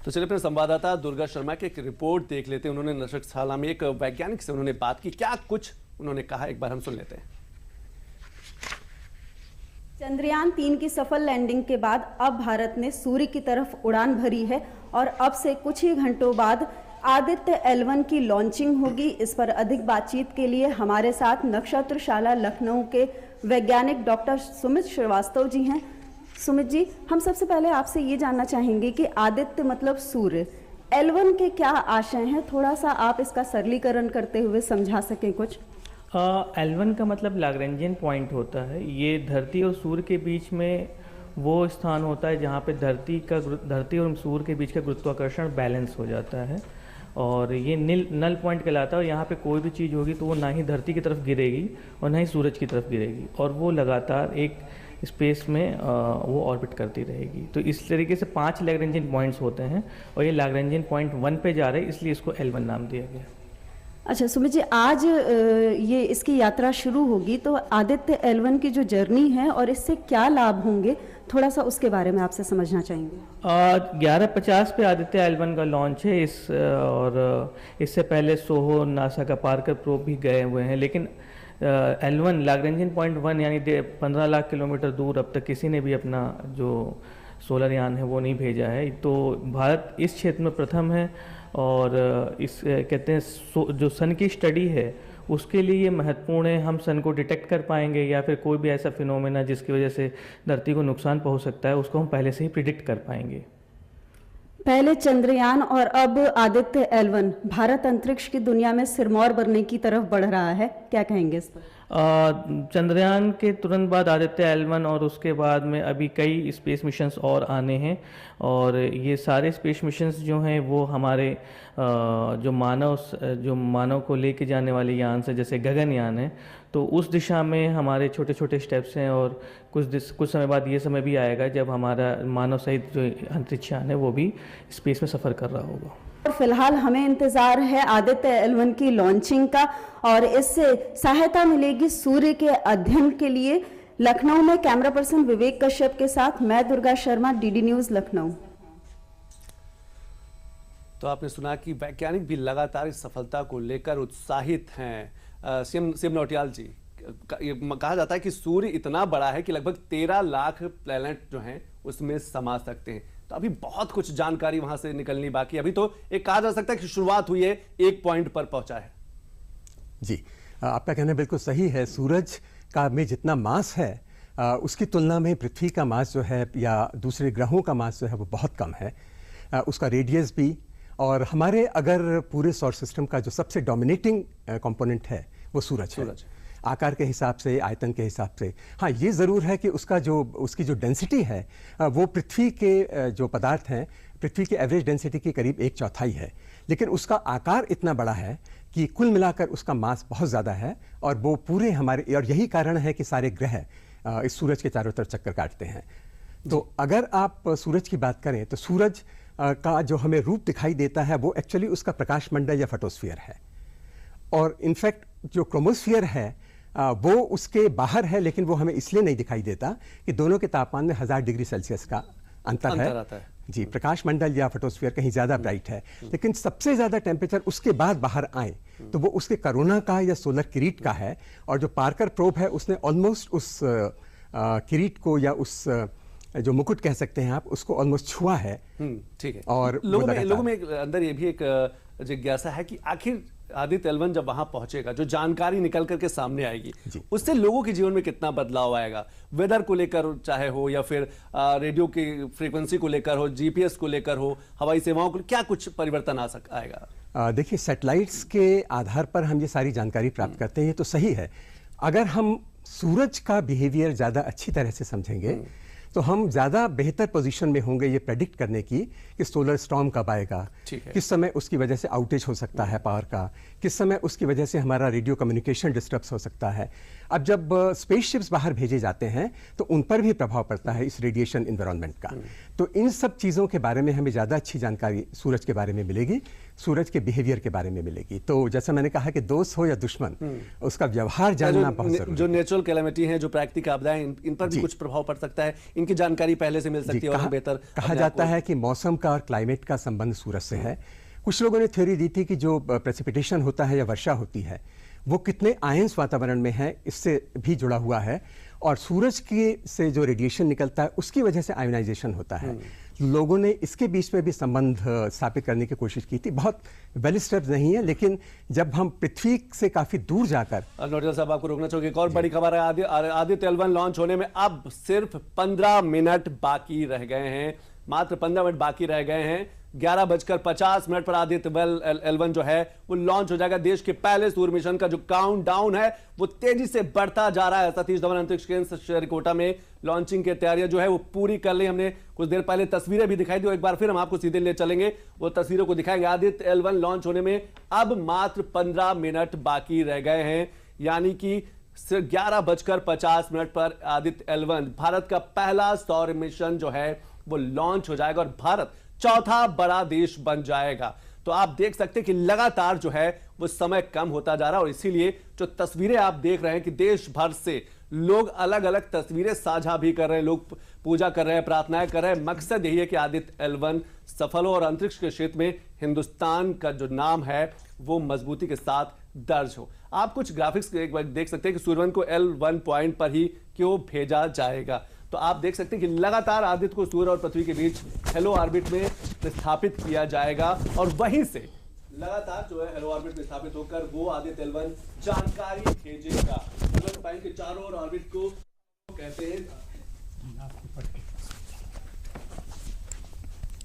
तो चलिए अपने संवाददाता दुर्गा शर्मा की एक रिपोर्ट देख लेते हैं। उन्होंने नक्षत्रशाला में एक वैज्ञानिक से उन्होंने बात की, क्या कुछ उन्होंने कहा एक बार हम सुन लेते हैं। चंद्रयान 3 की सफल लैंडिंग के बाद अब भारत ने सूर्य की तरफ उड़ान भरी है और अब से कुछ ही घंटों बाद आदित्य L1 की लॉन्चिंग होगी। इस पर अधिक बातचीत के लिए हमारे साथ नक्षत्रशाला लखनऊ के वैज्ञानिक डॉक्टर सुमित श्रीवास्तव जी हैं। सुमित जी, हम सबसे पहले आपसे ये जानना चाहेंगे कि आदित्य मतलब सूर्य, L1 के क्या आशय हैं, थोड़ा सा आप इसका सरलीकरण करते हुए समझा सकें कुछ। L1 का मतलब लैग्रेंजियन पॉइंट होता है। ये धरती और सूर्य के बीच में वो स्थान होता है जहाँ पे धरती और सूर्य के बीच का गुरुत्वाकर्षण बैलेंस हो जाता है और ये नल पॉइंट कहलाता है। और यहाँ पे कोई भी चीज़ होगी तो वो ना ही धरती की तरफ गिरेगी और ना ही सूरज की तरफ गिरेगी और वो लगातार एक स्पेस में वो ऑर्बिट करती रहेगी। तो इस तरीके से 5 लैग्रेंजियन पॉइंट्स होते हैं और ये लैग्रेंजियन पॉइंट 1 पे जा रहे हैं, इसलिए इसको L1 नाम दिया गया। अच्छा सुमित जी, आज ये इसकी यात्रा शुरू होगी, तो आदित्य L1 की जो जर्नी है और इससे क्या लाभ होंगे, थोड़ा सा उसके बारे में आपसे समझना चाहेंगे। 11:50 पे आदित्य L1 का लॉन्च है और इससे पहले सोहो, नासा का पार्कर प्रोब भी गए हुए हैं, लेकिन L1 लैग्रेंजियन पॉइंट 1 यानी 15 लाख किलोमीटर दूर अब तक किसी ने भी अपना जो सोलर यान है वो नहीं भेजा है। तो भारत इस क्षेत्र में प्रथम है और इस कहते हैं जो सन की स्टडी है उसके लिए ये महत्वपूर्ण है। हम सन को डिटेक्ट कर पाएंगे या फिर कोई भी ऐसा फिनोमेना जिसकी वजह से धरती को नुकसान पहुंच सकता है उसको हम पहले से ही प्रिडिक्ट कर पाएंगे। पहले चंद्रयान और अब आदित्य L1, भारत अंतरिक्ष की दुनिया में सिरमौर बनने की तरफ बढ़ रहा है, क्या कहेंगे इस पर? चंद्रयान के तुरंत बाद आदित्य L1 और उसके बाद में अभी कई स्पेस मिशंस और आने हैं और ये सारे स्पेस मिशंस जो हैं वो हमारे जो मानव को लेके जाने वाले यान से, जैसे गगनयान है, तो उस दिशा में हमारे छोटे छोटे स्टेप्स हैं और कुछ समय बाद ये समय भी आएगा जब हमारा मानव सहित जो अंतरिक्ष यान है वो भी स्पेस में सफ़र कर रहा होगा। फिलहाल हमें इंतजार है आदित्य L1 की लॉन्चिंग का और इससे सहायता मिलेगी सूर्य के अध्ययन के लिए। लखनऊ में कैमरा पर्सन विवेक कश्यप के साथ मैं दुर्गा शर्मा, DD न्यूज लखनऊ। तो आपने सुना कि वैज्ञानिक भी लगातार इस सफलता को लेकर उत्साहित हैं। शिव नौटियाल जी, कहा जाता है कि सूर्य इतना बड़ा है कि लगभग 13 लाख प्लैनेट जो हैं उसमें समा सकते हैं। तो अभी बहुत कुछ जानकारी वहां से निकलनी बाकी। अभी तो एक कहा जा सकता है कि शुरुआत हुई है, एक पॉइंट पर पहुंचा है। जी, आपका कहना बिल्कुल सही है। सूरज का में जितना मास है उसकी तुलना में पृथ्वी का मास जो है या दूसरे ग्रहों का मास जो है वो बहुत कम है। उसका रेडियस भी, और हमारे अगर पूरे सौर सिस्टम का जो सबसे डोमिनेटिंग कंपोनेंट है वो सूरज है, आकार के हिसाब से, आयतन के हिसाब से। हाँ, ये ज़रूर है कि उसकी जो डेंसिटी है वो पृथ्वी के जो पदार्थ हैं, पृथ्वी के एवरेज डेंसिटी के करीब 1/4 है, लेकिन उसका आकार इतना बड़ा है कि कुल मिलाकर उसका मास बहुत ज़्यादा है और वो पूरे हमारे, और यही कारण है कि सारे ग्रह इस सूरज के चारों तरफ चक्कर काटते हैं। तो अगर आप सूरज की बात करें तो सूरज का जो हमें रूप दिखाई देता है वो एक्चुअली उसका प्रकाश मंडल या फोटोस्फीयर है, और इनफैक्ट जो क्रोमोस्फीयर है वो उसके बाहर है, लेकिन वो हमें इसलिए नहीं दिखाई देता कि दोनों के तापमान में 1000 डिग्री सेल्सियस का अंतर है। जी, प्रकाश मंडल या फोटोस्फीयर कहीं ज़्यादा ब्राइट है, लेकिन सबसे ज़्यादा टेम्परेचर उसके बाद बाहर आए तो वो उसके करोना का या सोलर किरीट का है, और जो पार्कर प्रोब है उसने ऑलमोस्ट उस किरीट को या उस जो मुकुट कह सकते हैं आप, उसको ऑलमोस्ट छुआ है। ठीक है। और लोगों में अंदर ये भी एक जिज्ञासा है कि आखिर आदित्य L1 जब वहां पहुंचेगा, जो जानकारी निकल करके सामने आएगी उससे लोगों के जीवन में कितना बदलाव आएगा, वेदर को लेकर चाहे हो या फिर रेडियो की फ्रीक्वेंसी को लेकर हो, GPS को लेकर हो, हवाई सेवाओं को, क्या कुछ परिवर्तन आएगा? देखिए, सैटेलाइट्स के आधार पर हम ये सारी जानकारी प्राप्त करते हैं, ये तो सही है। अगर हम सूरज का बिहेवियर ज़्यादा अच्छी तरह से समझेंगे तो हम ज़्यादा बेहतर पोजीशन में होंगे ये प्रेडिक्ट करने की कि सोलर स्टॉर्म कब आएगा, किस समय उसकी वजह से आउटेज हो सकता है पावर का, किस समय उसकी वजह से हमारा रेडियो कम्युनिकेशन डिस्टर्ब हो सकता है। अब जब स्पेसशिप्स बाहर भेजे जाते हैं तो उन पर भी प्रभाव पड़ता है इस रेडिएशन इन्वायरमेंट का। तो इन सब चीज़ों के बारे में हमें ज़्यादा अच्छी जानकारी सूरज के बारे में मिलेगी सूरज के बिहेवियर के बारे में मिलेगी। तो जैसा मैंने कहा कि दोस्त हो या दुश्मन, उसका व्यवहार जानना बहुत जरूरी जो नेचुरल कैलेमिटी है, जो प्राकृतिक आपदाएं, इन पर भी कुछ प्रभाव पड़ सकता है, इनकी जानकारी पहले से मिल सकती है और बेहतर। कहा जाता है कि मौसम का और क्लाइमेट का संबंध सूरज से है। कुछ लोगों ने थ्योरी दी थी कि जो प्रेसिपिटेशन होता है या वर्षा होती है वो कितने आयंस वातावरण में है, इससे भी जुड़ा हुआ है, और सूरज के से जो रेडिएशन निकलता है उसकी वजह से आयोनाइजेशन होता है। लोगों ने इसके बीच में भी संबंध स्थापित करने की कोशिश की थी। बहुत वेल स्टेप्ड नहीं है, लेकिन जब हम पृथ्वी से काफी दूर जाकर। नोटिया साहब, आपको रोकना चाहूंगा, एक और बड़ी खबर है, आदित्य L1 लॉन्च होने में अब सिर्फ 15 मिनट बाकी रह गए हैं, मात्र 15 मिनट बाकी रह गए हैं। 11:50 पर आदित्य L1 जो है वो लॉन्च हो जाएगा। देश के पहले सूर्य मिशन का जो काउंटडाउन है वो तेजी से बढ़ता जा रहा है। सतीश धवन अंतरिक्ष केंद्र श्रीहरिकोटा में लॉन्चिंग की तैयारियां जो है वो पूरी कर ली। हमने कुछ देर पहले तस्वीरें भी दिखाई दी, एक बार फिर हम आपको सीधे ले चलेंगे, वो तस्वीरों को दिखाएंगे। आदित्य L1 लॉन्च होने में अब मात्र 15 मिनट बाकी रह गए हैं, यानी कि 11:50 पर आदित्य L1 भारत का पहला सौर मिशन जो है वो लॉन्च हो जाएगा और भारत चौथा बड़ा देश बन जाएगा। तो आप देख सकते हैं कि लगातार जो है वो समय कम होता जा रहा है, और इसीलिए जो तस्वीरें आप देख रहे हैं कि देश भर से लोग अलग अलग तस्वीरें साझा भी कर रहे हैं, लोग पूजा कर रहे हैं, प्रार्थनाएं कर रहे हैं। मकसद यही है कि आदित्य L1 सफल हो और अंतरिक्ष के क्षेत्र में हिंदुस्तान का जो नाम है वो मजबूती के साथ दर्ज हो। आप कुछ ग्राफिक्स एक बार देख सकते हैं कि सूर्यवन को L1 पॉइंट पर ही क्यों भेजा जाएगा। तो आप देख सकते हैं कि लगातार आदित्य को सूर्य और पृथ्वी के बीच हेलो ऑर्बिट में स्थापित किया जाएगा, और वहीं से लगातार जो है हेलो ऑर्बिट में स्थापित होकर वो आदित्य L1 जानकारी भेजेगा। पाइन के चारों ओर ऑर्बिट को कहते हैं।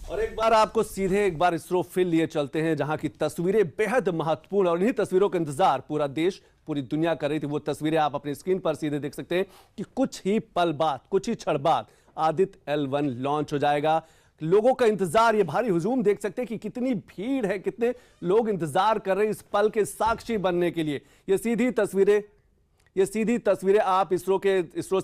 और एक बार आपको सीधे एक बार इसरो फील्ड लिए चलते हैं, जहां की तस्वीरें बेहद महत्वपूर्ण, और इन्हीं तस्वीरों का इंतजार पूरा देश, पूरी दुनिया कर रही थी। वो तस्वीरें आप अपनी स्क्रीन पर सीधे देख सकते हैं कि कुछ ही पल बाद, कुछ ही क्षण बाद आदित्य L1 लॉन्च हो जाएगा। लोगों का इंतजार, ये भारी हुजूम देख सकते हैं कि कितनी भीड़ है, कितने लोग इंतजार कर रहे हैं इस पल के साक्षी बनने के लिए। ये सीधी तस्वीरें आप इसरो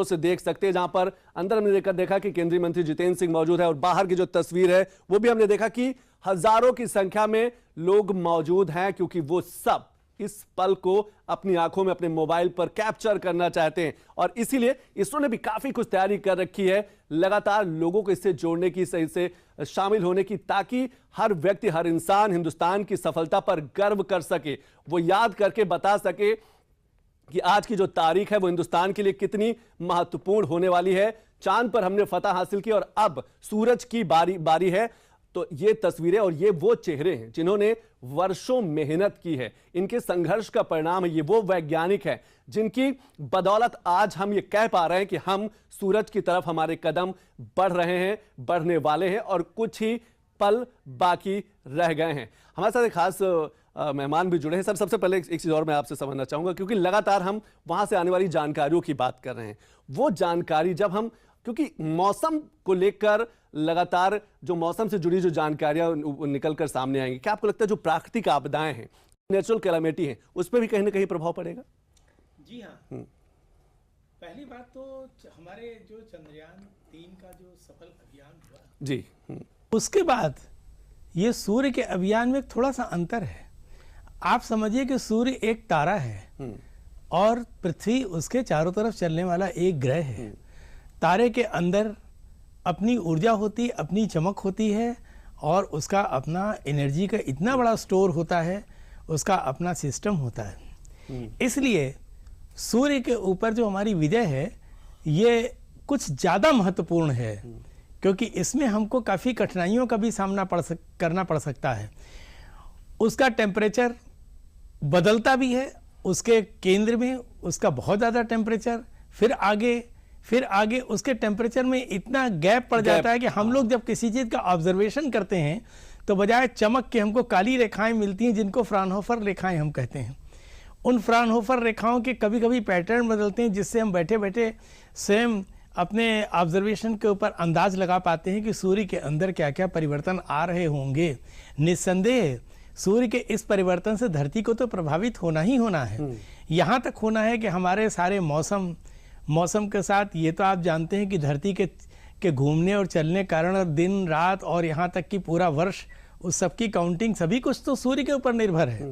से देख सकते हैं, जहां पर अंदर हमने देखा कि केंद्रीय मंत्री जितेंद्र सिंह मौजूद है, और बाहर की जो तस्वीर है वो भी हमने देखा कि हजारों की संख्या में लोग मौजूद हैं, क्योंकि वो सब इस पल को अपनी आंखों में, अपने मोबाइल पर कैप्चर करना चाहते हैं। और इसीलिए इसरो ने भी काफी कुछ तैयारी कर रखी है, लगातार लोगों को इससे जोड़ने की, सही से शामिल होने की, ताकि हर व्यक्ति, हर इंसान हिंदुस्तान की सफलता पर गर्व कर सके, वो याद करके बता सके कि आज की जो तारीख है वो हिंदुस्तान के लिए कितनी महत्वपूर्ण होने वाली है। चांद पर हमने फतह हासिल की और अब सूरज की बारी है। तो ये तस्वीरें और ये वो चेहरे हैं जिन्होंने वर्षों मेहनत की है, इनके संघर्ष का परिणाम है। ये वो वैज्ञानिक हैं जिनकी बदौलत आज हम ये कह पा रहे हैं कि हम सूरज की तरफ हमारे कदम बढ़ रहे हैं, बढ़ने वाले हैं, और कुछ ही पल बाकी रह गए हैं। हमारे साथ एक खास मेहमान भी जुड़े हैं। सर, सबसे पहले एक चीज़ और मैं आपसे समझना चाहूँगा, क्योंकि लगातार हम वहाँ से आने वाली जानकारियों की बात कर रहे हैं। वो जानकारी जब हम, क्योंकि मौसम को लेकर लगातार जो मौसम से जुड़ी जो जानकारियाँ निकल कर सामने आएंगी, क्या आपको लगता है जो प्राकृतिक आपदाएं हैं, नेचुरल कैलामिटी हैं, उस पर भी कहीं ना कहीं प्रभाव पड़ेगा? जी हाँ, पहली बात तो हमारे जो चंद्रयान 3 का जो सफल अभियान हुआ जी, उसके बाद ये सूर्य के अभियान में थोड़ा सा अंतर है। आप समझिए कि सूर्य एक तारा है और पृथ्वी उसके चारों तरफ चलने वाला एक ग्रह है। तारे के अंदर अपनी ऊर्जा होती, अपनी चमक होती है, और उसका अपना एनर्जी का इतना बड़ा स्टोर होता है, उसका अपना सिस्टम होता है। इसलिए सूर्य के ऊपर जो हमारी विजय है ये कुछ ज़्यादा महत्वपूर्ण है, क्योंकि इसमें हमको काफ़ी कठिनाइयों का भी सामना करना पड़ सकता है। उसका टेम्परेचर बदलता भी है, उसके केंद्र में उसका बहुत ज़्यादा टेम्परेचर, फिर आगे उसके टेम्परेचर में इतना गैप पड़ जाता है कि हम लोग जब किसी चीज़ का ऑब्जर्वेशन करते हैं तो बजाय चमक के हमको काली रेखाएं मिलती हैं, जिनको फ्राउनहोफर रेखाएं हम कहते हैं। उन फ्राउनहोफर रेखाओं के कभी कभी पैटर्न बदलते हैं, जिससे हम बैठे बैठे स्वयं अपने ऑब्जर्वेशन के ऊपर अंदाज लगा पाते हैं कि सूर्य के अंदर क्या क्या परिवर्तन आ रहे होंगे। निस्संदेह सूर्य के इस परिवर्तन से धरती को तो प्रभावित होना ही होना है। यहाँ तक होना है कि हमारे सारे मौसम के साथ, ये तो आप जानते हैं कि धरती के घूमने और चलने कारण दिन रात और यहाँ तक कि पूरा वर्ष उस सबकी काउंटिंग सभी कुछ तो सूर्य के ऊपर निर्भर है।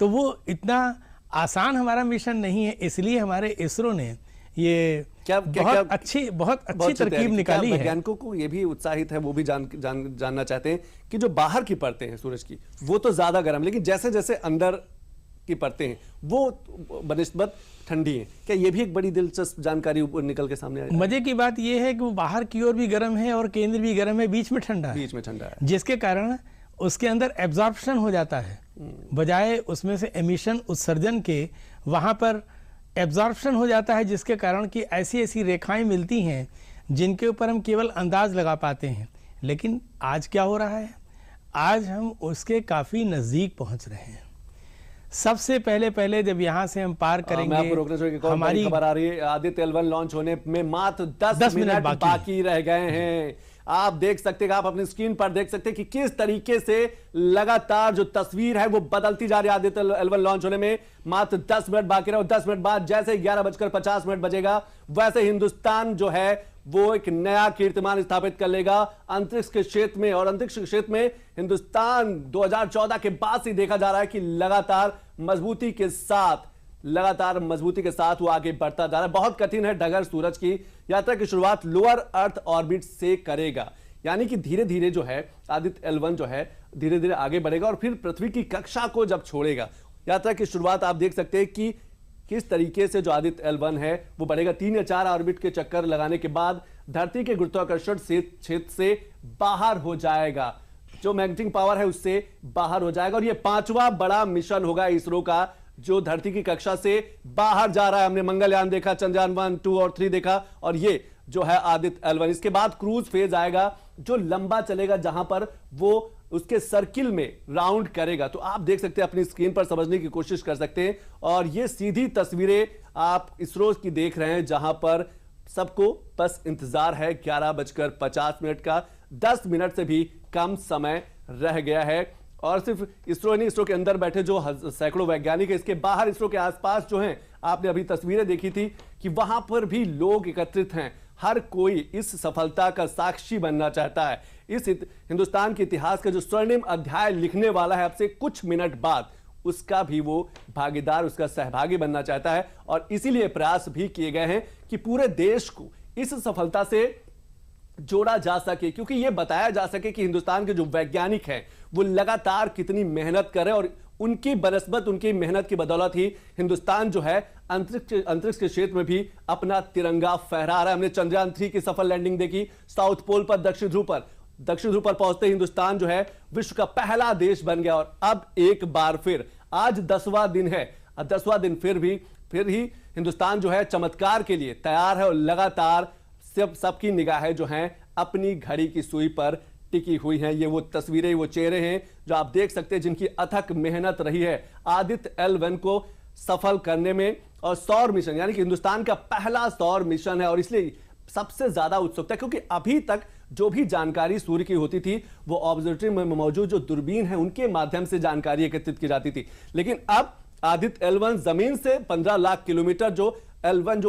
तो वो इतना आसान हमारा मिशन नहीं है, इसलिए हमारे इसरो ने ये बहुत अच्छी तरकीब निकाली है। वैज्ञानिकों को ये भी उत्साहित है, वो भी जानना चाहते हैं कि जो बाहर की परतें हैं सूरज की वो तो ज्यादा गर्म, लेकिन जैसे जैसे अंदर की परतें हैं वो बनिस्बत ठंडी हैं। क्या ये भी एक बड़ी दिलचस्प जानकारी ऊपर निकल के सामने आई? मजे की बात ये है कि वो बाहर की ओर भी गर्म है और केंद्र भी गर्म है, बीच में ठंडा है, जिसके कारण उसके अंदर एब्जॉर्प्शन हो जाता है, बजाय उसमें से एमिशन उत्सर्जन के वहां पर एब्जॉर्प्शन हो जाता है, जिसके कारण कि ऐसी ऐसी रेखाएं मिलती हैं जिनके ऊपर हम केवल अंदाज लगा पाते हैं। लेकिन आज क्या हो रहा है, आज हम उसके काफी नजदीक पहुंच रहे हैं। सबसे पहले जब यहाँ से हम पार करेंगे, मैं आपको रोकना चाहूंगा, हमारी खबर आ रही है, आदित्य L1 लॉन्च होने में मात्र 10 मिनट बाकी रह गए हैं। आप देख सकते हैं, आप अपनी स्क्रीन पर देख सकते हैं कि किस तरीके से लगातार जो तस्वीर है वो बदलती जा रही है। आदित्य L1 लॉन्च होने में मात्र 10 मिनट बाकी रहे, 10 मिनट बाद जैसे 11:50 बजेगा वैसे हिंदुस्तान जो है वो एक नया कीर्तिमान स्थापित कर लेगा अंतरिक्ष के क्षेत्र में। और अंतरिक्ष के क्षेत्र में हिंदुस्तान 2014 के बाद से देखा जा रहा है कि लगातार मजबूती के साथ वो आगे बढ़ता जा रहा है। बहुत कठिन है डगर सूरज की यात्रा की शुरुआत लोअर अर्थ ऑर्बिट से करेगा, यानी कि धीरे धीरे जो है आदित्य L1 जो है धीरे धीरे आगे बढ़ेगा और फिर पृथ्वी की कक्षा को जब छोड़ेगा। यात्रा की शुरुआत आप देख सकते हैं कि किस तरीके से जो आदित्य L1 है वो बढ़ेगा। 3 या 4 ऑर्बिट के चक्कर लगाने के बाद धरती के गुरुत्वाकर्षण से क्षेत्र से बाहर हो जाएगा, जो मैग्नेटिक पावर है उससे बाहर हो जाएगा। और ये 5वां बड़ा मिशन होगा इसरो का जो धरती की कक्षा से बाहर जा रहा है। हमने मंगलयान देखा, चंद्रयान 1, 2 और 3 देखा, और ये जो है आदित्य L1। इसके बाद क्रूज फेज आएगा जो लंबा चलेगा, जहां पर वो उसके सर्किल में राउंड करेगा। तो आप देख सकते हैं, अपनी स्क्रीन पर समझने की कोशिश कर सकते हैं। और ये सीधी तस्वीरें आप इसरो की देख रहे हैं, जहां पर सबको बस इंतजार है 11:50 का। 10 मिनट से भी कम समय रह गया है। और सिर्फ इसरो नहीं, इसरो के अंदर बैठे जो सैकड़ों वैज्ञानिक है, इसके बाहर इसरो के आसपास जो हैं, आपने अभी तस्वीरें देखी थी कि वहां पर भी लोग एकत्रित हैं। हर कोई इस सफलता का साक्षी बनना चाहता है। इस हिंदुस्तान के इतिहास का जो स्वर्णिम अध्याय लिखने वाला है अब से कुछ मिनट बाद, उसका भी वो भागीदार, उसका सहभागी बनना चाहता है। और इसीलिए प्रयास भी किए गए हैं कि पूरे देश को इस सफलता से जोड़ा जा सके, क्योंकि यह बताया जा सके कि हिंदुस्तान के जो वैज्ञानिक हैं वो लगातार कितनी मेहनत कर रहे हैं, और उनकी बनस्बत, उनकी मेहनत की बदौलत ही हिंदुस्तान जो है अंतरिक्ष के क्षेत्र में भी अपना तिरंगा फहरा रहा है। हमने चंद्रयान 3 की सफल लैंडिंग देखी साउथ पोल पर, दक्षिण ध्रुव पर पहुंचते हिंदुस्तान जो है विश्व का पहला देश बन गया। और अब एक बार फिर आज 10वां दिन है, 10वां दिन फिर ही हिंदुस्तान जो है चमत्कार के लिए तैयार है। और लगातार सबकी निगाहें जो हैं अपनी घड़ी की सुई पर टिकी हुई हैं। ये वो तस्वीरें, वो चेहरे हैं जो आप देख सकते हैं, जिनकी अथक मेहनत रही है आदित्य L1 को सफल करने में। और सौर मिशन, यानी कि हिंदुस्तान का पहला सौर मिशन है, और इसलिए सबसे ज्यादा उत्सुकता, क्योंकि अभी तक जो भी जानकारी सूर्य की होती थी वो ऑब्जर्वेटरी में मौजूद जो दूरबीन है उनके माध्यम से जानकारी एकत्रित की जाती थी। लेकिन अब आदित्य L1 जमीन से 15 लाख किलोमीटर जो L1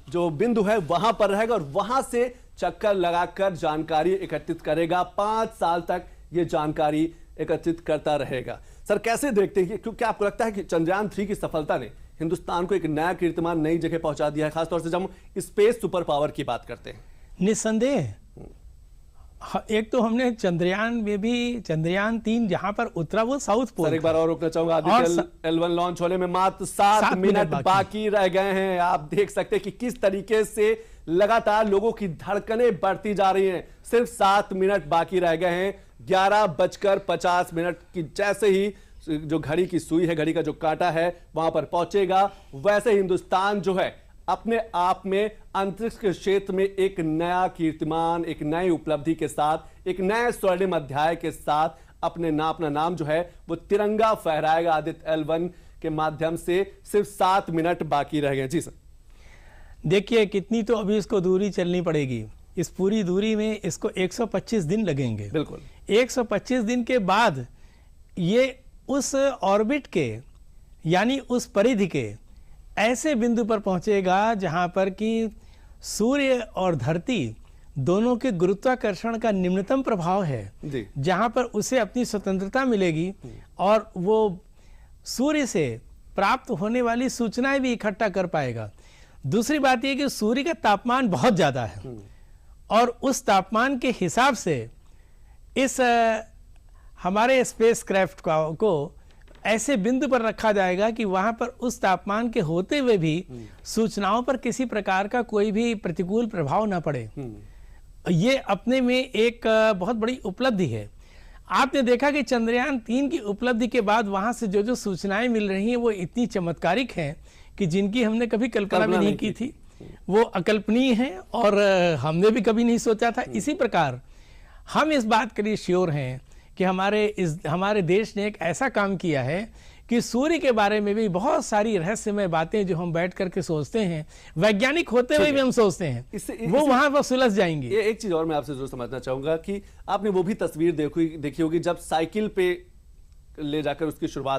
जो बिंदु है वहां पर रहेगा, और वहां से चक्कर लगाकर जानकारी एकत्रित करेगा। 5 साल तक ये जानकारी एकत्रित करता रहेगा। सर, कैसे देखते हैं, क्योंकि आपको लगता है कि चंद्रयान 3 की सफलता ने हिंदुस्तान को एक नया कीर्तिमान, नई जगह पहुंचा दिया है, खासतौर से जब हम स्पेस सुपर पावर की बात करते हैं? निस्संदेह। एक तो हमने चंद्रयान में भी, चंद्रयान 3 जहां पर उतरा वो साउथ पोल। सर, एक बार और रोकना चाहूंगा, आदित्य L1 लॉन्च होने में मात्र 7 मिनट बाकी रह गए हैं। आप देख सकते हैं कि किस तरीके से लगातार लोगों की धड़कनें बढ़ती जा रही हैं। सिर्फ 7 मिनट बाकी रह गए हैं। 11:50 की जैसे ही जो घड़ी की सुई है, घड़ी का जो कांटा है वहां पर पहुंचेगा, वैसे हिंदुस्तान जो है अपने आप में अंतरिक्ष के क्षेत्र में एक नया कीर्तिमान, एक नई उपलब्धि के साथ, एक नए स्वर्णिम अध्याय के साथ अपना नाम जो है वो तिरंगा फहराएगा आदित्य L1 के माध्यम से। सिर्फ 7 मिनट बाकी रह गए। जी सर। देखिए कितनी तो अभी इसको दूरी चलनी पड़ेगी। इस पूरी दूरी में इसको 125 दिन लगेंगे। बिल्कुल। 125 दिन के बाद ये उस ऑर्बिट के, यानी उस परिधि के ऐसे बिंदु पर पहुंचेगा जहां पर कि सूर्य और धरती दोनों के गुरुत्वाकर्षण का निम्नतम प्रभाव है, जहां पर उसे अपनी स्वतंत्रता मिलेगी और वो सूर्य से प्राप्त होने वाली सूचनाएं भी इकट्ठा कर पाएगा। दूसरी बात यह कि सूर्य का तापमान बहुत ज्यादा है और उस तापमान के हिसाब से इस हमारे स्पेस क्राफ्ट को ऐसे बिंदु पर रखा जाएगा कि वहां पर उस तापमान के होते हुए भी सूचनाओं पर किसी प्रकार का कोई भी प्रतिकूल प्रभाव ना पड़े। ये अपने में एक बहुत बड़ी उपलब्धि है। आपने देखा कि चंद्रयान 3 की उपलब्धि के बाद वहां से जो जो सूचनाएं मिल रही हैं वो इतनी चमत्कारिक हैं कि जिनकी हमने कभी कल्पना भी नहीं की थी। वो अकल्पनीय है और हमने भी कभी नहीं सोचा था। इसी प्रकार हम इस बात के लिए श्योर हैं कि हमारे देश ने एक ऐसा काम किया है कि सूर्य के बारे में भी बहुत सारी रहस्यमय बातें जो हम बैठ करके सोचते हैं, वैज्ञानिक होते हुए भी हम सोचते हैं, वो वहां पर सुलझ जाएंगे। ये एक चीज और मैं आपसे जरूर समझना चाहूंगा कि आपने वो भी तस्वीर देखी होगी जब साइकिल पे ले जाकर उसकी शुरुआत